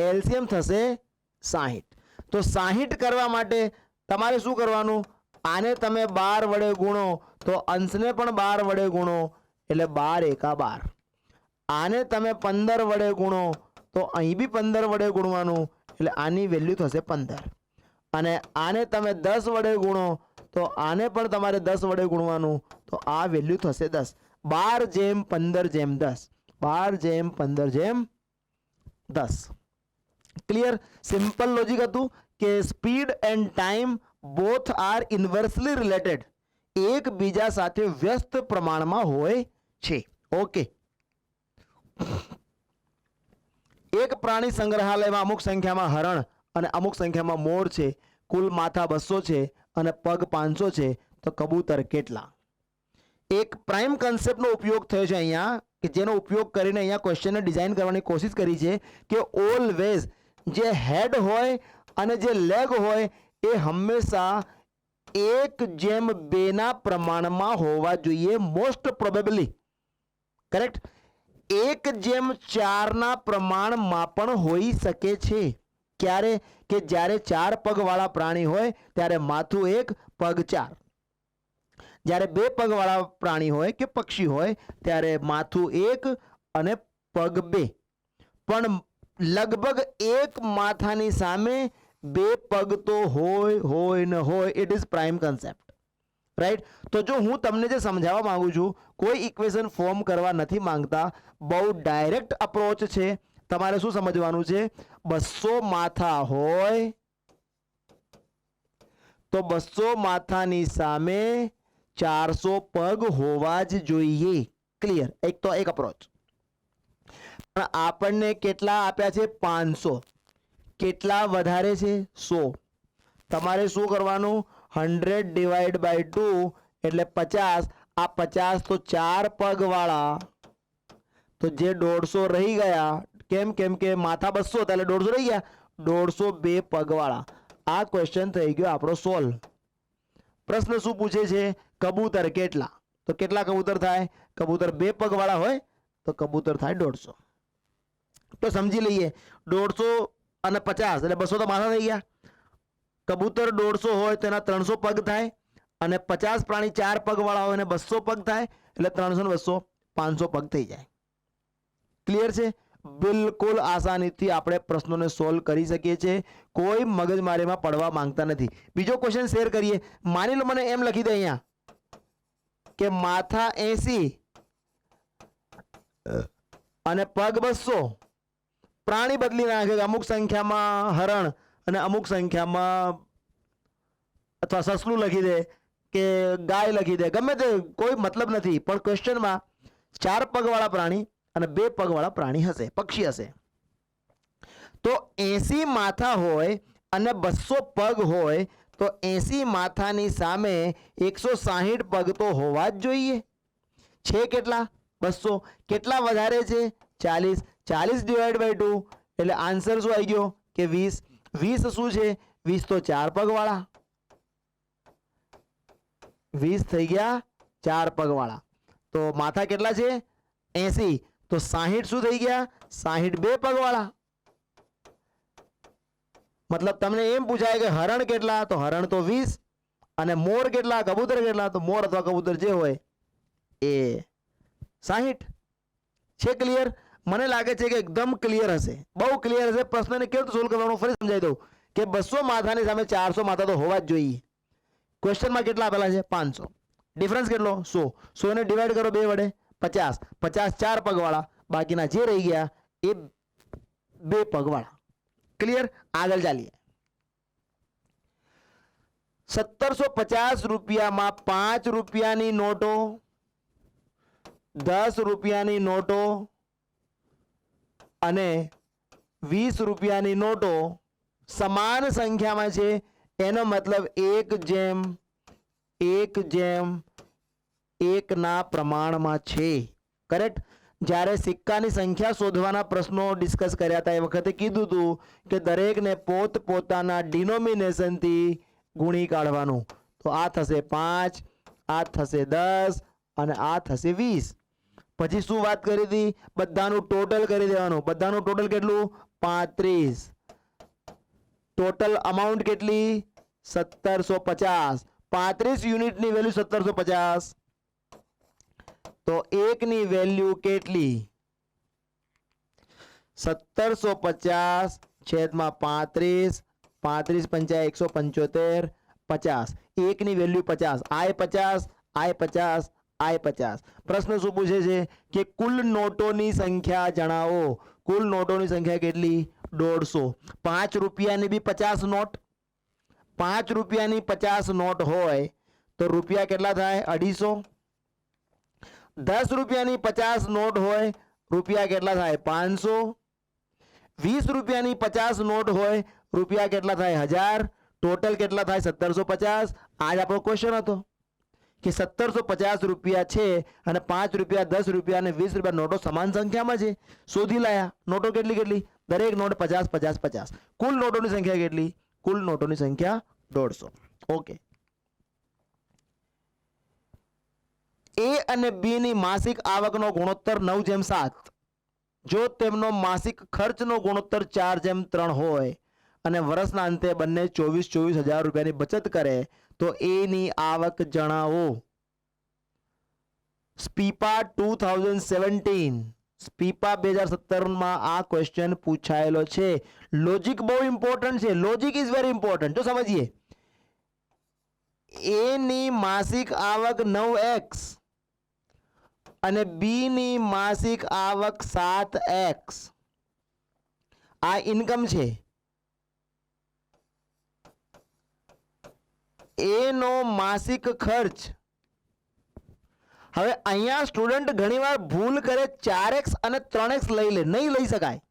એલસીએમ થશે 60. તો 60 કરવા માટે તમારે શું કરવાનું? આને તમે 12 વડે ગુણો તો અંશને પણ 12 વડે ગુણો એટલે 12 એકા 12. આને તમે 15 વડે ગુણો તો અહીં બી 15 વડે ગુણવાનું એટલે આની વેલ્યુ થશે 15. અને આને તમે 10 વડે ગુણો તો આને પણ તમારે 10 વડે ગુણવાનું તો આ વેલ્યુ થશે 10. 12:15:10. 12:15:10. ક્લિયર? સિમ્પલ લોજિક હતું કે speed and time both are inversely related. એકબીજા સાથે વ્યસ્ત પ્રમાણમાં હોય છે. ઓકે. એક પ્રાણી સંગ્રહાલયમાં અમુક સંખ્યામાં હરણ અને અમુક સંખ્યામાં મોર છે. કુલ માથા 200 છે અને પગ 500 છે. તો કબૂતર કેટલા? એક પ્રાઇમ કન્સેપ્ટનો ઉપયોગ થયો છે અહીંયા કે જેનો ઉપયોગ કરીને અહીંયા ક્વેશ્ચનને ડિઝાઇન કરવાની કોશિશ કરી છે કે ઓલવેઝ જે હેડ હોય અને જે લેગ હોય એ હંમેશા 1:2 ના પ્રમાણમાં હોવા જોઈએ. મોસ્ટ પ્રોબેબલી કરેક્ટ 1:4 ના પ્રમાણમાં પણ હોઈ શકે છે. ક્યારે? કે જ્યારે 4 પગવાળા પ્રાણી હોય ત્યારે માથું 1, પગ 4. જ્યારે 2 પગવાળા પ્રાણી હોય કે પક્ષી હોય ત્યારે માથું 1 અને પગ 2. પણ લગભગ એક માથાની સામે 2 પગ તો હોય ને હોય. It is prime concept. Right? તો જો હું તમને જે સમજાવવા માંગુ છું, કોઈ ઇક્વેશન ફોર્મ કરવા નથી માંગતા, બહુ ડાયરેક્ટ અપ્રોચ છે. તમારે શું સમજવાનું છે? 200 માથા હોય તો 200 માથાની સામે 400 પગ હોવા જ જોઈએ. ક્લિયર? એક તો એક અપ્રોચ. પણ આપણને કેટલા આપ્યા છે? 500. કેટલા વધારે છે? 100. તમારે શું કરવાનું? 100/2 એટલે 50. આ 50 તો 4 પગ વાળા તો જે 150 રહી ગયા, કેમ કેમ કે માથા 200 હતા એટલે 150 રહી ગયા, 150 બે પગવાળા. આ ક્વેશ્ચન થઈ ગયો આપણો સોલ્વ. પ્રશ્ન શું પૂછે છે? કબૂતર કેટલા? તો કેટલા કબૂતર થાય? કબૂતર બે પગવાળા હોય તો કબૂતર થાય 150. તો સમજી લઈએ 150 અને 50 એટલે 200 તો માથા થઈ ગયા. કબૂતર 150 હોય તો એના 300 પગ થાય, અને 50 પ્રાણી 4 પગવાળા હોય અને 200 પગ થાય, એટલે 300 ને 200 500 પગ થઈ જાય. ક્લિયર છે? બિલકુલ આસાનીથી આપણે પ્રશ્નોને સોલ્વ કરી શકીએ છીએ, કોઈ મગજમારીમાં પડવા માંગતા નથી. બીજો ક્વેશ્ચન શેર કરીએ. માની લો મને એમ લખી દે અહીંયા કે માથા 80 અને પગ 200. પ્રાણી બદલી નાખે, અમુક સંખ્યામાં હરણ અને અમુક સંખ્યામાં અથવા સસલું લખી દે કે ગાય લખી દે, ગમે તે, કોઈ મતલબ નથી. પણ ક્વેશ્ચનમાં 4 પગવાળા પ્રાણી અને 2 પગવાળા પ્રાણી હશે, પક્ષી હશે. તો 80 માથા હોય અને 200 પગ હોય તો 80 માથાની સામે 160 પગ તો હોવા જ જોઈએ. છે કેટલા? 200. કેટલા વધારે છે? 40. 40 ડિવાઈડ બાય 2 એટલે આન્સર શું આવી ગયો કે 20. 20 શું છે? 20 તો 4 પગવાળા. 20 થઈ ગયા 4 પગવાળા. તો માથા કેટલા છે? 80. તો 60 શું થઈ ગયા? 60 બે પગવાળા. મતલબ તમને એમ પૂછાય કે હરણ કેટલા? તો હરણ તો 20. અને મોર કેટલા? કબૂતર કેટલા? તો મોર અથવા કબૂતર જે હોય એ 60. છે ક્લિયર? મને લાગે છે કે એકદમ ક્લિયર હશે, બહુ ક્લિયર હશે. પ્રશ્નને કેવી રીતે સોલ્વ કરવાનો ફરી સમજાવી દઉં કે 200 માથાની સામે 400 માથા તો હોવા જ જોઈએ. ક્વેશ્ચનમાં કેટલા આપેલા છે? 500. ડિફરન્સ કેટલો? 100. 100 ને ડિવાઈડ કરો 2 વડે, 50. 50 4 પગવાળા, બાકીના જે રહી ગયા એ 2 પગવાળા. ક્લિયર? આગળ ચાલીએ. 1750 રૂપિયામાં 5 રૂપિયાની નોટો, 10 રૂપિયાની નોટો અને 20 રૂપિયાની નોટો સમાન સંખ્યામાં છે. એનો મતલબ 1:1 ના પ્રમાણમાં છે. કરેક્ટ? જ્યારે સિક્કાની સંખ્યા શોધવાના પ્રશ્નો ડિસ્કસ કર્યા હતા એ વખતે કીધું હતું કે દરેકને પોતપોતાના ડિનોમિનેશનથી ગુણી કાઢવાનું. તો આ થશે 5, આ થશે 10 અને આ થશે 20. પછી શું વાત કરી હતી? બધાનું ટોટલ કરી દેવાનું. બધાનું ટોટલ કેટલું? 35. ટોટલ અમાઉન્ટ કેટલી? 1750. 35 યુનિટની વેલ્યુ 1750. તો 1 ની વેલ્યુ કેટલી? 1750 છેદમાં 35. 35 પંચા 175. 50. 1 ની વેલ્યુ 50. આય 50, આય 50, આય 50. પ્રશ્ન શું પૂછે છે કે કુલ નોટોની સંખ્યા જણાવો. કુલ નોટોની સંખ્યા કેટલી? 150. 5 રૂપિયાની બી 50 નોટ. 5 રૂપિયાની 50 નોટ હોય તો રૂપિયા કેટલા થાય? 250. 10 રૂપિયાની 50 નોટ હોય રૂપિયા કેટલા થાય? 500. 20 રૂપિયાની 50 નોટ હોય રૂપિયા કેટલા થાય? 1000. ટોટલ કેટલા થાય? 1750. આજ આપણો ક્વેશ્ચન હતો કે 1750 રૂપિયા છે અને 5 રૂપિયા, 10 રૂપિયા અને 20 રૂપિયા નોટો સમાન સંખ્યામાં છે. શોધી લાયા. નોટો કેટલી કેટલી? દરેક નોટ 50 50 50. કુલ નોટોની સંખ્યા કેટલી? કુલ નોટોની સંખ્યા 150. ઓકે. એ અને બી ની માસિક આવકનો ગુણોત્તર 9:7. જો તેમનો માસિક ખર્ચનો ગુણોત્તર 4:3 હોય અને વર્ષના અંતે બંને 24,000 રૂપિયાની બચત કરે તો એ ની આવક જણાવો. સ્પીપા 2017, સ્પીપા 2017 આ ક્વેશ્ચન પૂછાયેલો છે. લોજિક બહુ ઇમ્પોર્ટન્ટ છે. Logic is very important. તો સમજીએ. એ ની માસિક આવક 9x અને બી ની માસિક આવક 7x. આ ઇન્કમ છે. એ નો માસિક ખર્ચ. હવે અહીંયા સ્ટુડન્ટ ઘણીવાર ભૂલ કરે, 4x અને 3x લઈ લે. નહીં લઈ શકાય,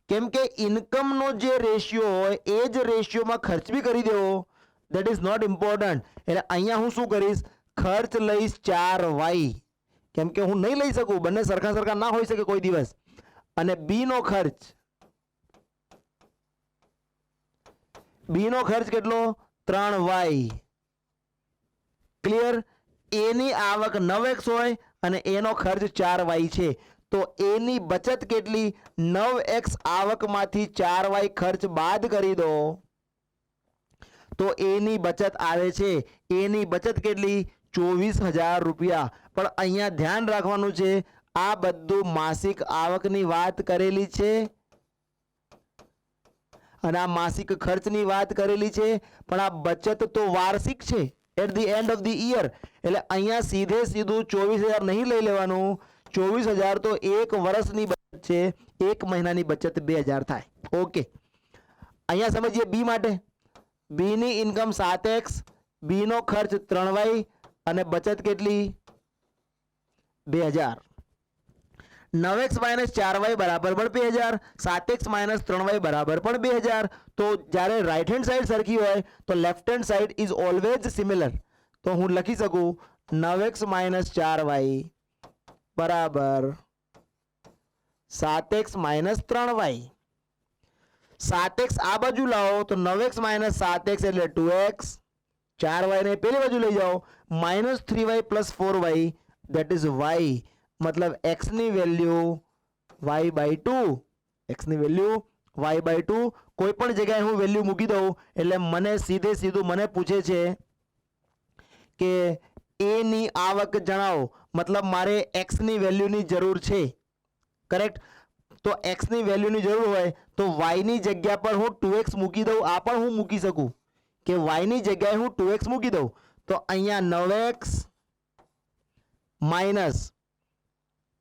કેમ કે ઇન્કમનો જે રેશિયો હોય એ જ રેશિયોમાં ખર્ચ બી કરી દેવો. That is not important. એટલે અહીંયા હું શું કરીશ? ખર્ચ લઈશ 4y. કેમ કે હું નહીં લઈ શકું, બંને સરખા સરખા ના હોઈ શકે કોઈ દિવસ. અને બી નો ખર્ચ, બી નો ખર્ચ કેટલો? 3y. ક્લિયર? એ ની આવક 9x હોય અને એનો ખર્ચ 4y છે, તો એ ની બચત કેટલી? 9x આવકમાંથી 4y ખર્ચ બાદ કરી દો તો એની બચત આવે છે. એની બચત કેટલી? 24,000 રૂપિયા. પણ અહીંયા ધ્યાન રાખવાનું છે, આ બધું માસિક આવકની વાત કરેલી છે અને આ માસિક ખર્ચની વાત કરેલી છે, પણ આ બચત તો વાર્ષિક છે, at the end of the year. એટલે અહીંયા સીધે સીધું 24,000 નહીં લઈ લેવાનું. 24,000 તો એક વર્ષની બચત છે, એક મહિનાની બચત 2,000 થાય. ઓકે, અહીંયા સમજીએ બી માટે. બી ની ઇન્કમ 7x, બી નો ખર્ચ 3y અને બચત કેટલી? 2,000. 9x માઇનસ 4y બરાબર પણ 2,000, 7x માઇનસ 3y બરાબર પણ 2,000. તો જ્યારે રાઈટ હેન્ડ સાઈડ સરખી હોય તો left hand side is always similar. તો હું લખી શકું 9x માઇનસ 4y બરાબર 7x માઇનસ 3y. 7x આ બાજુ લાવો તો 9x માઇનસ 7x એટલે 2x. 4y ને પેલી બાજુ લઈ જાઓ, minus 3y plus 4y that is y. મતલબ x ની વેલ્યુ y બાય 2. x ની વેલ્યુ y બાય 2. કોઈ પણ જગ્યાએ હું વેલ્યુ મૂકી દઉં એટલે મને સીધે સીધું મને પૂછે છે કે એ ની આવક જણાવો. મતલબ મારે x ની વેલ્યુની જરૂર છે. કરેક્ટ? તો x ની વેલ્યુની જરૂર હોય તો y ની જગ્યા પર હું 2x મૂકી દઉં. આ પણ હું મૂકી શકું કે y ની જગ્યાએ હું 2x મૂકી દઉં. તો અહીંયા 9x માઇનસ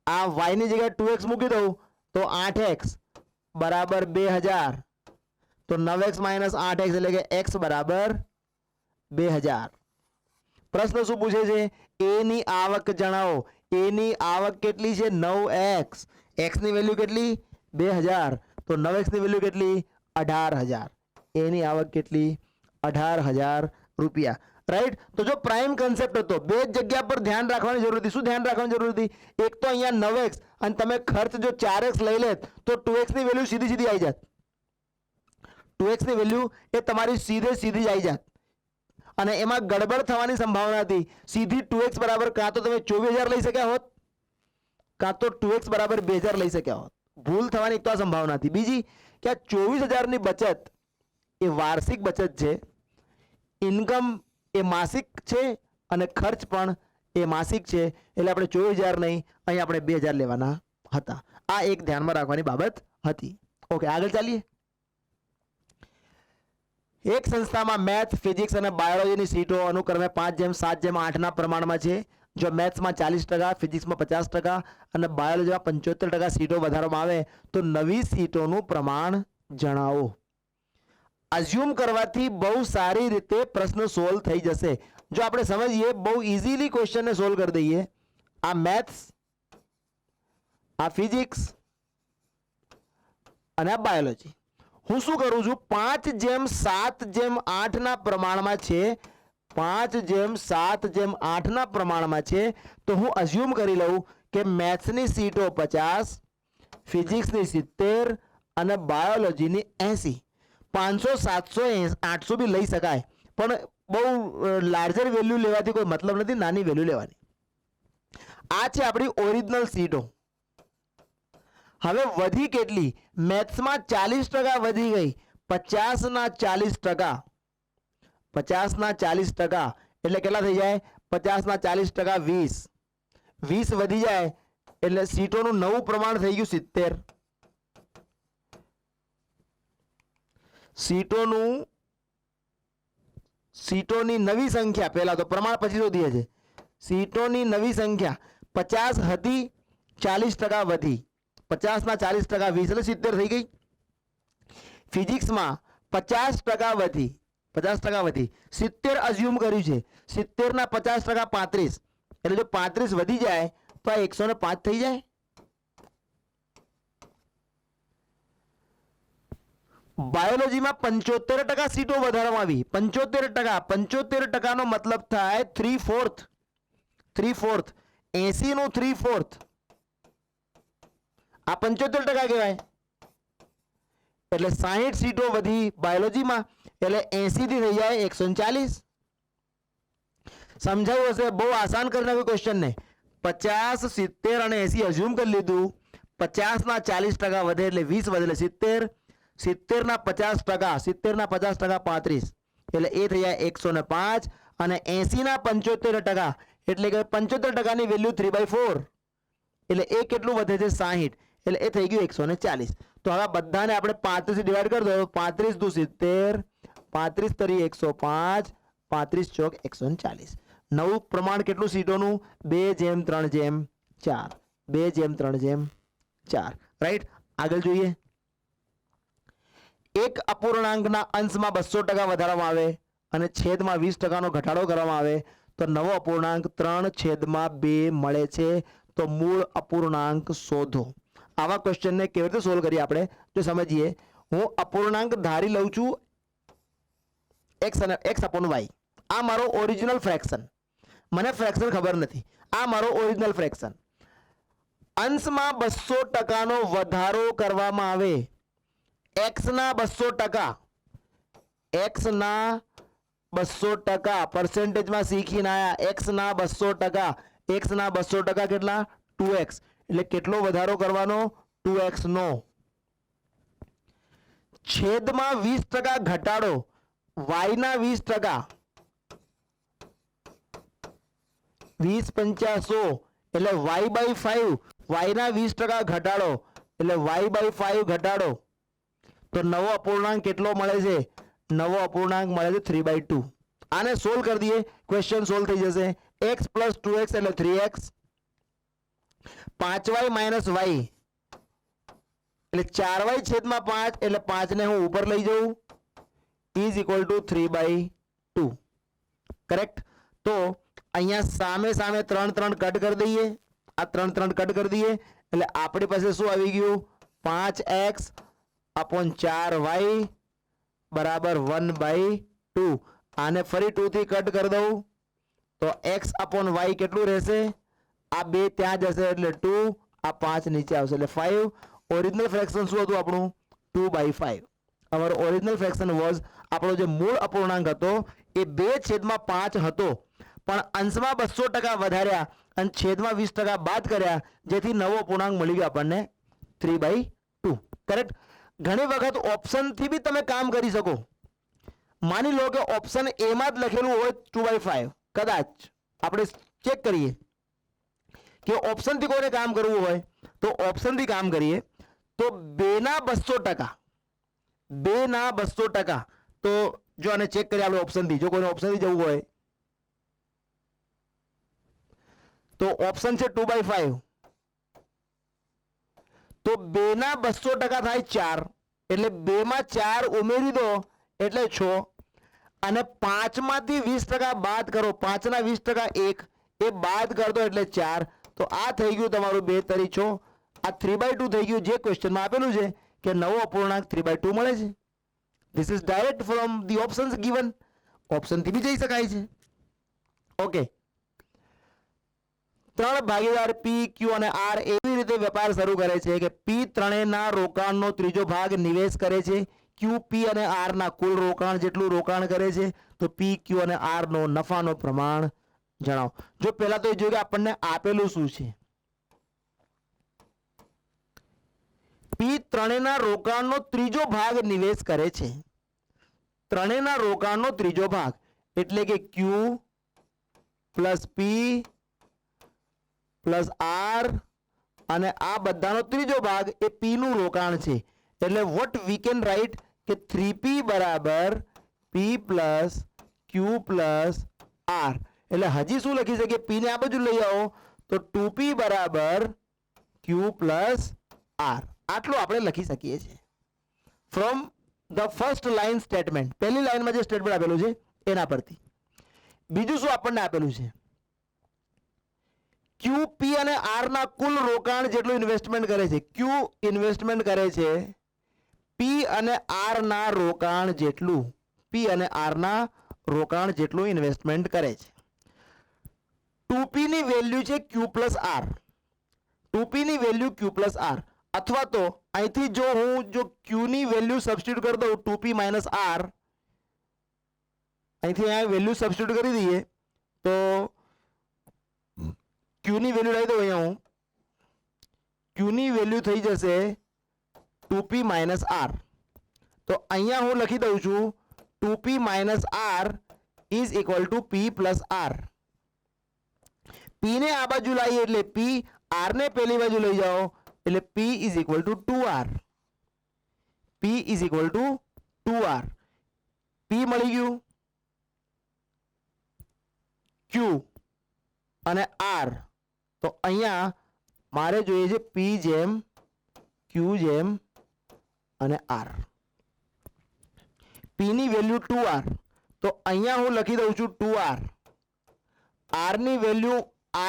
આ y ની જગ્યાએ 2x મૂકી દઉં તો 8x બરાબર 2,000. તો 9x માઇનસ 8x એટલે કે x બરાબર 2,000. પ્રશ્ન શું પૂછે છે? એ ની આવક જણાવો. એ ની આવક કેટલી છે? 9x. x ની વેલ્યુ કેટલી? 2,000. તો 9x ની વેલ્યુ કેટલી? 18,000. એ ની આવક કેટલી? 18,000 રૂપિયા. રાઈટ? તો જો પ્રાઇમ કન્સેપ્ટ હતો, બે જ જગ્યા પર ધ્યાન રાખવાની જરૂર હતી. શું ધ્યાન રાખવાની જરૂર હતી? એક તો અહીંયા 9x અને તમે ખર્ચ જો 4x લઈ લેત તો 2x ની વેલ્યુ સીધી સીધી આવી જાત. 2x ની વેલ્યુ એ તમારી સીધે સીધી જ આવી જાત અને એમાં ગડબડ થવાની સંભાવના હતી. સીધી 2x બરાબર કાં તો તમે 24,000 લઈ શક્યા હોત, કાં તો 2x બરાબર 2,000 લઈ શક્યા હોત. ભૂલ થવાની એક તો આ સંભાવના હતી. બીજી કે આ 24,000 ની બચત એ વાર્ષિક બચત છે, ઇન્કમ એ માસિક છે અને ખર્ચ પણ એ માસિક છે. એટલે આપણે 24,000 નહીં, અહીં આપણે 2,000 લેવાના હતા. આ એક ધ્યાનમાં રાખવાની બાબત હતી. ઓકે, આગળ ચાલીએ. એક સંસ્થામાં મેથ, ફિઝિક્સ અને બાયોલોજીની સીટો અનુક્રમે 5:7:8 ના પ્રમાણમાં છે. જો મેથ્સમાં 40%, ફિઝિક્સમાં 50% અને બાયોલોજીમાં 75% સીટો વધારવામાં આવે તો નવી સીટોનું પ્રમાણ જણાવો. અઝ્યુમ કરવાથી બહુ સારી રીતે પ્રશ્ન સોલ્વ થઈ જશે. જો આપણે સમજીએ, બહુ ઇઝીલી ક્વેશ્ચનને સોલ્વ કરી દઈએ. આ મેથ્સ, આ ફિઝિક્સ અને આ બાયોલોજી. હું શું કરું છું? 5:7:8 ના પ્રમાણમાં છે. 5:7:8 ના પ્રમાણમાં છે તો હું અઝ્યુમ કરી લઉં કે મેથ્સની સીટો 50, ફિઝિક્સની 70 અને બાયોલોજીની 80. 500, 700, 800 બી લઈ શકાય, પણ બહુ લાર્જર વેલ્યુ લેવાથી કોઈ મતલબ નથી, નાની વેલ્યુ લેવાની. આ છે આપણી ઓરિજિનલ સીટો. હવે વધી કેટલી? મેથ્સમાં 40% વધી ગઈ. 50 ના 40%. 50 ના 40% એટલે કેટલા થઈ જાય? 50 ના 40% 20. 20 વધી જાય એટલે સીટોનું નવું પ્રમાણ થઈ ગયું 70. સીટોની નવી સંખ્યા, પહેલા તો પ્રમાણ પછી શોધીએ છે. સીટોની નવી સંખ્યા 50 હતી, 40% વધી. 50 ના 40% 20 એટલે 70 થઈ ગઈ. ફિઝિક્સમાં 50% વધી, 50% વધી, 70 અઝ્યુમ કર્યું છે. 70 ના 50% 35 એટલે જો 35 વધી જાય તો આ 105 થઈ જાય. બાયોલોજીમાં 75% સીટો વધારવામાં આવી. 75%, 75% નો મતલબ થાય 3/4. 80 નું 3/4 આ 75% કહેવાય. એટલે 60 સીટો વધી બાયોલોજીમાં, એટલે 80 થી થઈ જાય 140. સમજાયું હશે? બહુ આસાન કરી નાખ્યું ક્વેશ્ચન ને. 50, 70 અને 80 અઝ્યુમ કરી લીધું. 50 ના 40% વધે એટલે 20 વધે એટલે 70. 70 ના 50%, 70 ના 50% 35 એટલે એ થઈ જાય 105. અને 80 ના 75% એટલે કે 75% ની વેલ્યુ 3/4 એટલે એ કેટલું વધે છે? 60 એટલે એ થઈ ગયું 140. તો હવે બધાને આપણે 35 થી ડિવાઈડ કરી દો. 35 દુ 70, 35 તરી 105, 35 ચોક 140. નવું પ્રમાણ કેટલું સીટોનું? 2:3:4. 2:3:4. રાઈટ. આગળ જોઈએ. એક અપૂર્ણાંકના અંશમાં 200% વધારવામાં આવે અને છેદમાં 20% નો ઘટાડો કરવામાં આવે તો નવો અપૂર્ણાંક 3/2 મળે છે. તો મૂળ અપૂર્ણાંક શોધો. આવા ક્વેશ્ચનને કેવી રીતે સોલ્વ કરીએ આપણે જો સમજીએ. હું અપૂર્ણાંક ધારી લઉં છું x upon y. આ મારો ઓરિજિનલ ફ્રેક્શન. મને ફ્રેક્શન ખબર નથી. આ મારો ઓરિજિનલ ફ્રેક્શન. અંશમાં 200% નો વધારો કરવામાં આવે. x ના 200%, x ના 200% પર્સેન્ટેજમાં શીખીને આયા. x ના 200%, x ના 200% કેટલા? 2x. એટલે કેટલો વધારો કરવાનો? 2x નો. છેદમાં 20% ઘટાડો. y ના 20%, 20 × 5 એટલે y/5. y ના 20% ઘટાડો એટલે y/5 ઘટાડો. તો નવો અપૂર્ણાંક કેટલો મળે છે? નવો અપૂર્ણાંક મળે છે 3/2. આને સોલ્વ કરી દઈએ, ક્વેશ્ચન સોલ્વ થઈ જશે. x + 2x એટલે 3x. 5y - y એટલે 4y છેદમાં 5 એટલે 5 ને હું ઉપર લઈ જઉં ઇઝ ઇક્વલ ટુ 3/2. કરેક્ટ. તો અહીંયા સામે સામે 3 કટ કરી દઈએ. આ 3 કટ કરી દઈએ એટલે આપણી પાસે શું આવી ગયું? 5x upon 4y બરાબર 1/2. આને ફરી 2 થી કટ કરી દઉં તો x upon y કેટલું રહેશે? આ 2 ત્યાં જશે એટલે 2, આ 5 નીચે આવશે એટલે 5. ઓરિજિનલ ફ્રેક્શન શું હતું આપણું? 2/5. અમારું ઓરિજિનલ ફ્રેક્શન વોઝ, આપણો જે મૂળ અપૂર્ણાંક હતો એ 2/5 હતો, પણ અંશમાં 200% વધાર્યા અને છેદમાં 20% બાદ કર્યા, જેથી નવો અપૂર્ણાંક મળી ગયો આપણને 3/2. કરેક્ટ. ઘણી વખત ઓપ્શનથી બી તમે કામ કરી શકો. માની લો કે ઓપ્શન એ માં જ લખેલું હોય 2/5. કદાચ આપણે ચેક કરીએ કે ઓપ્શનથી કોઈને કામ કરવું હોય તો ઓપ્શનથી કામ કરીએ તો 2 ના 200%, 2 ના 200%. તો જો આને ચેક કરીએ આપણે ઓપ્શનથી. જો કોઈને ઓપ્શનથી જવું હોય તો ઓપ્શન છે 2/5. તો 2 ના 200% થાય 4. એટલે 2 માં 4 ઉમેરી દો એટલે 6. અને 5 માંથી 20% બાદ કરો. 5 ના 20% 1 એ બાદ કર દો એટલે 4. તો આ થઈ ગયું તમારું 2 તરી 6. આ 3/2 થઈ ગયું, જે ક્વેશ્ચનમાં આપેલું છે કે નવો અપૂર્ણાંક 3/2 મળે છે. This is direct from the options given. ઓપ્શનથી બી જઈ શકાય છે. ઓકે. 3 ભાગીદાર P, Q અને R એવી રીતે વેપાર શરૂ કરે છે કે P ત્રણેયના રોકાણનો ત્રીજો ભાગ નિવેશ કરે છે. Q P અને R ના કુલ રોકાણ જેટલું રોકાણ કરે છે. તો P, Q અને R નો નફાનો પ્રમાણ જણાવો. જો પહેલા તો એ જોઈએ કે આપણને આપેલું શું છે. P ત્રણેયના રોકાણનો ત્રીજો ભાગ નિવેશ કરે છે. ત્રણેયના રોકાણનો ત્રીજો ભાગ એટલે કે Q plus P plus R અને આ બધાનો ત્રીજો ભાગ એ P નું રોકાણ છે. એટલે વોટ વી કેન રાઈટ કે 3P બરાબર P plus Q plus R. એટલે હજી શું લખી શકીએ? P ને આ બાજુ લઈ આવો તો 2P બરાબર Q પ્લસ R. આટલું આપણે લખી શકીએ છીએ from the first line statement. પહેલી લાઇનમાં જે સ્ટેટમેન્ટ આપેલું છે એના પરથી. બીજું શું આપણને આપેલું છે? Q, P અને R ના કુલ રોકાણ જેટલું ઇન્વેસ્ટમેન્ટ કરે છે. Q ઇન્વેસ્ટમેન્ટ કરે છે P અને R ના રોકાણ જેટલું. P અને R ના રોકાણ જેટલું ઇન્વેસ્ટમેન્ટ કરે છે. 2p ની વેલ્યુ છે q પ્લસ આર, 2p ની વેલ્યુ q પ્લસ આર, અથવા તો અહીંથી જો q ની વેલ્યુ સબસ્ટિટ્યુટ કરી દઉં 2p માઇનસ આર, અહીંથી અહીંયા વેલ્યુ સબસ્ટિટ્યુટ કરી દઈએ તો q ની વેલ્યુ લઈ દઉં અહીંયા હું, q ની વેલ્યુ થઈ જશે 2p માઇનસ આર. તો અહીંયા હું લખી દઉં છું 2p minus R is equal to p plus R. p ને આ બાજુ લાવીએ એટલે p, r ને પેલી બાજુ લઈ જાઓ એટલે p is equal two 2r. p is equal two 2r. p મળી ગયું, q અને r. તો અહીંયા મારે જોઈએ છે p જેમ q જેમ અને r. p ની વેલ્યુ 2r, તો અહીંયા હું લખી દઉં છું 2r. r ની વેલ્યુ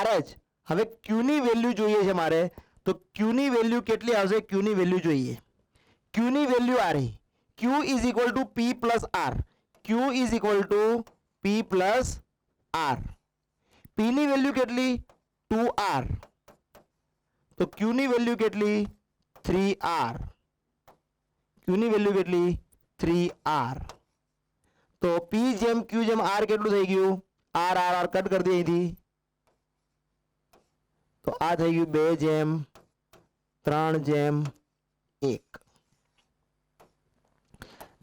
rh. હવે q ની વેલ્યુ જોઈએ છે મારે, તો q ની વેલ્યુ કેટલી આવશે? q ની વેલ્યુ જોઈએ, q ની વેલ્યુ આ રહી, q is equal to p plus r. q is equal to p plus r. p ની વેલ્યુ કેટલી? 2r. તો q ની વેલ્યુ કેટલી? 3r. q ની વેલ્યુ કેટલી? 3r. તો p જેમ q જેમ r કેટલું થઈ ગયું? r r r કટ કરી દે અહીંથી, તો આ થઈ ગયું 2 જેમ 3 જેમ 1.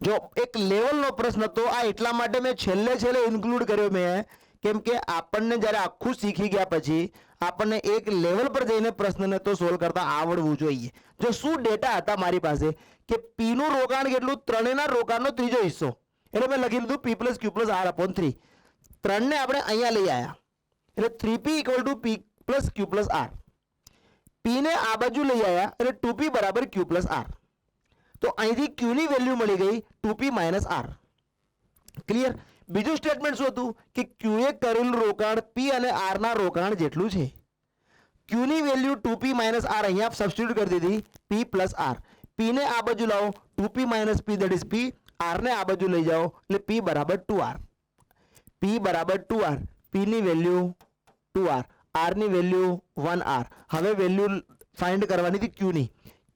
જો એક લેવલનો પ્રશ્ન હતો, આ એટલા માટે મેં છેલ્લે ઇન્ક્લુડ કર્યો મેં, કેમ કે આપણને જ્યારે આખું શીખી ગયા પછી આપણને એક લેવલ પર જઈને પ્રશ્નને તો સોલ્વ કરતા આવડવું જોઈએ. જો શું ડેટા હતા મારી પાસે કે p નું રોકાણ કેટલું? ત્રણેયના રોકાણનો ત્રીજો હિસ્સો, એટલે મેં લખી લીધું p plus q plus r upon 3. 3 ને આપણે અહીંયા લઈ આવ્યા એટલે 3p equal to p plus q plus r. p ને આ બાજુ લઈ આવ્યા એટલે 2p બરાબર q પ્લસ r. તો અહીંથી q ની વેલ્યુ મળી ગઈ 2p માઇનસ r. ક્લિયર? બીજું સ્ટેટમેન્ટ શું હતું કે q એ કરેલું રોકાણ p અને r ના રોકાણ જેટલું છે. q ની વેલ્યુ 2p માઇનસ r અહીંયા સબસ્ટિટ્યુટ કરી દીધી, p પ્લસ r. p ને આ બાજુ લાવો 2p minus p that is p, r ને આ બાજુ લઈ જાઓ એટલે p બરાબર 2r. p બરાબર 2r. p ની વેલ્યુ 2r, r ની વેલ્યુ 1r. હવે વેલ્યુ ફાઇન્ડ કરવાની હતી q ની.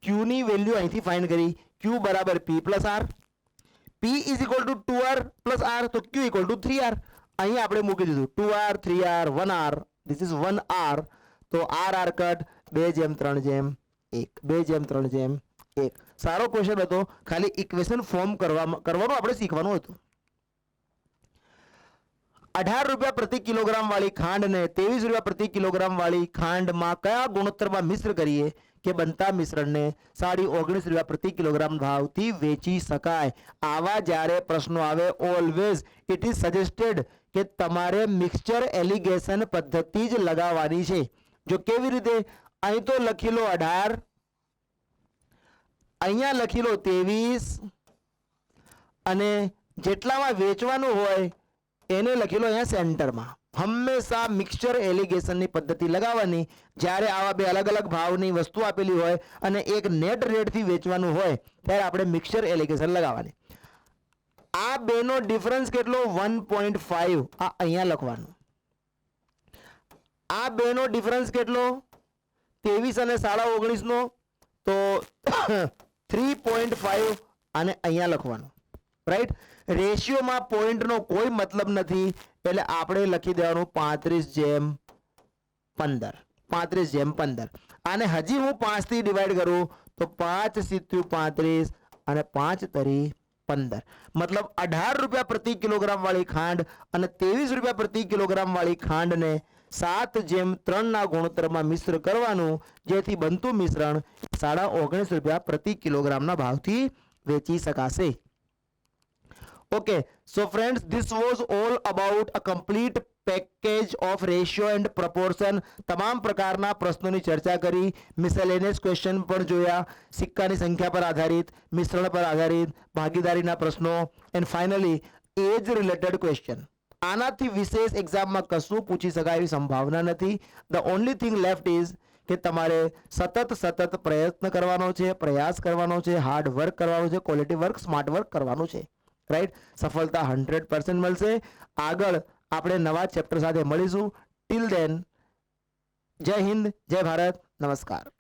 q ની વેલ્યુ અહીંથી ફાઇન્ડ કરી, q બરાબર p plus r. p is equal two 2r plus r, તો q ઇક્વલ ટુ 3r. અહીં આપણે મૂકી દીધું 2r 3r 1r, this is 1r. તો r કટ 2 જેમ 3 જેમ 1, 2 જેમ 3 જેમ 1. સારો ક્વેશ્ચન હતો, ખાલી ઇક્વેશન ફોર્મ કરવાનું આપણે શીખવાનું હતું. 18 રૂપિયા પ્રતિ કિલોગ્રામ વાળી ખાંડને 23 રૂપિયા પ્રતિ કિલોગ્રામ વાળી ખાંડમાં કયા ગુણોત્તરમાં મિશ્ર કરીએ કે બનતા મિશ્રણને 19.5 રૂપિયા પ્રતિ કિલોગ્રામ ભાવથી વેચી શકાય? આવા જ્યારે પ્રશ્નો આવે ઓલવેઝ ઇટ ઇઝ સજેસ્ટેડ કે તમારે મિક્સચર એલિગેશન પદ્ધતિ જ લગાવવાની છે. જો કેવી રીતે? અહીં તો લખી લો 18, અહીંયા લખી લો 23 અને જેટલામાં વેચવાનું હોય એને લખી લો અહીંયા સેન્ટરમાં. હંમેશા મિક્સચર એલિગેશનની પદ્ધતિ લગાવવાની. જ્યારે આવા બે અલગ અલગ ભાવની વસ્તુ આપેલી હોય અને એક નેટ રેટથી વેચવાનું હોય ત્યારે આપણે મિક્સચર એલિગેશન લગાવવાની. આ બેનો ડિફરન્સ કેટલો? 1.5. આ અહીંયા લખવાનું. આ બેનો ડિફરન્સ કેટલો? 23 અને 19.5 નો, તો 3.5 અને અહીંયા લખવાનું. રાઈટ? રેશિયોમાં પોઈન્ટનો કોઈ મતલબ નથી, એટલે આપણે લખી દેવાનું 35 જેમ 15. 35 જેમ 15. આને હજી હું 5 થી ડિવાઈડ કરું તો 5 × 35 અને 5 × 15. મતલબ 18 રૂપિયા પ્રતિ કિલોગ્રામ વાળી ખાંડ અને 23 રૂપિયા પ્રતિ કિલોગ્રામ વાળી ખાંડને 7:3 ના ગુણોત્તરમાં મિશ્ર કરવાનું, જેથી બનતું મિશ્રણ 19.5 રૂપિયા પ્રતિ કિલોગ્રામના ભાવથી વેચી શકાશે. Okay, so friends, this was all about a complete package of ratio and proportion. તમામ પ્રકારના પ્રશ્નોની ચર્ચા કરી, મિસેલેનિયસ ક્વેશ્ચન પણ જોયા, સિક્કાની સંખ્યા પર આધારિત, મિશ્રણ પર આધારિત, ભાગીદારીના પ્રશ્નો and finally age related question. આનાથી વિશેષ એક્ઝામમાં કશું પૂછી શકાય એવી સંભાવના નથી. The only thing left is કે તમારે સતત પ્રયત્ન કરવાનો છે, પ્રયાસ કરવાનો છે, હાર્ડ વર્ક કરવાનું છે, ક્વોલિટી વર્ક, સ્માર્ટ વર્ક કરવાનું છે. રાઈટ? સફળતા 100% મળશે. આગળ આપણે નવા ચેપ્ટર સાથે મળીશું. टिल देन, जय हिंद, जय भारत, नमस्कार.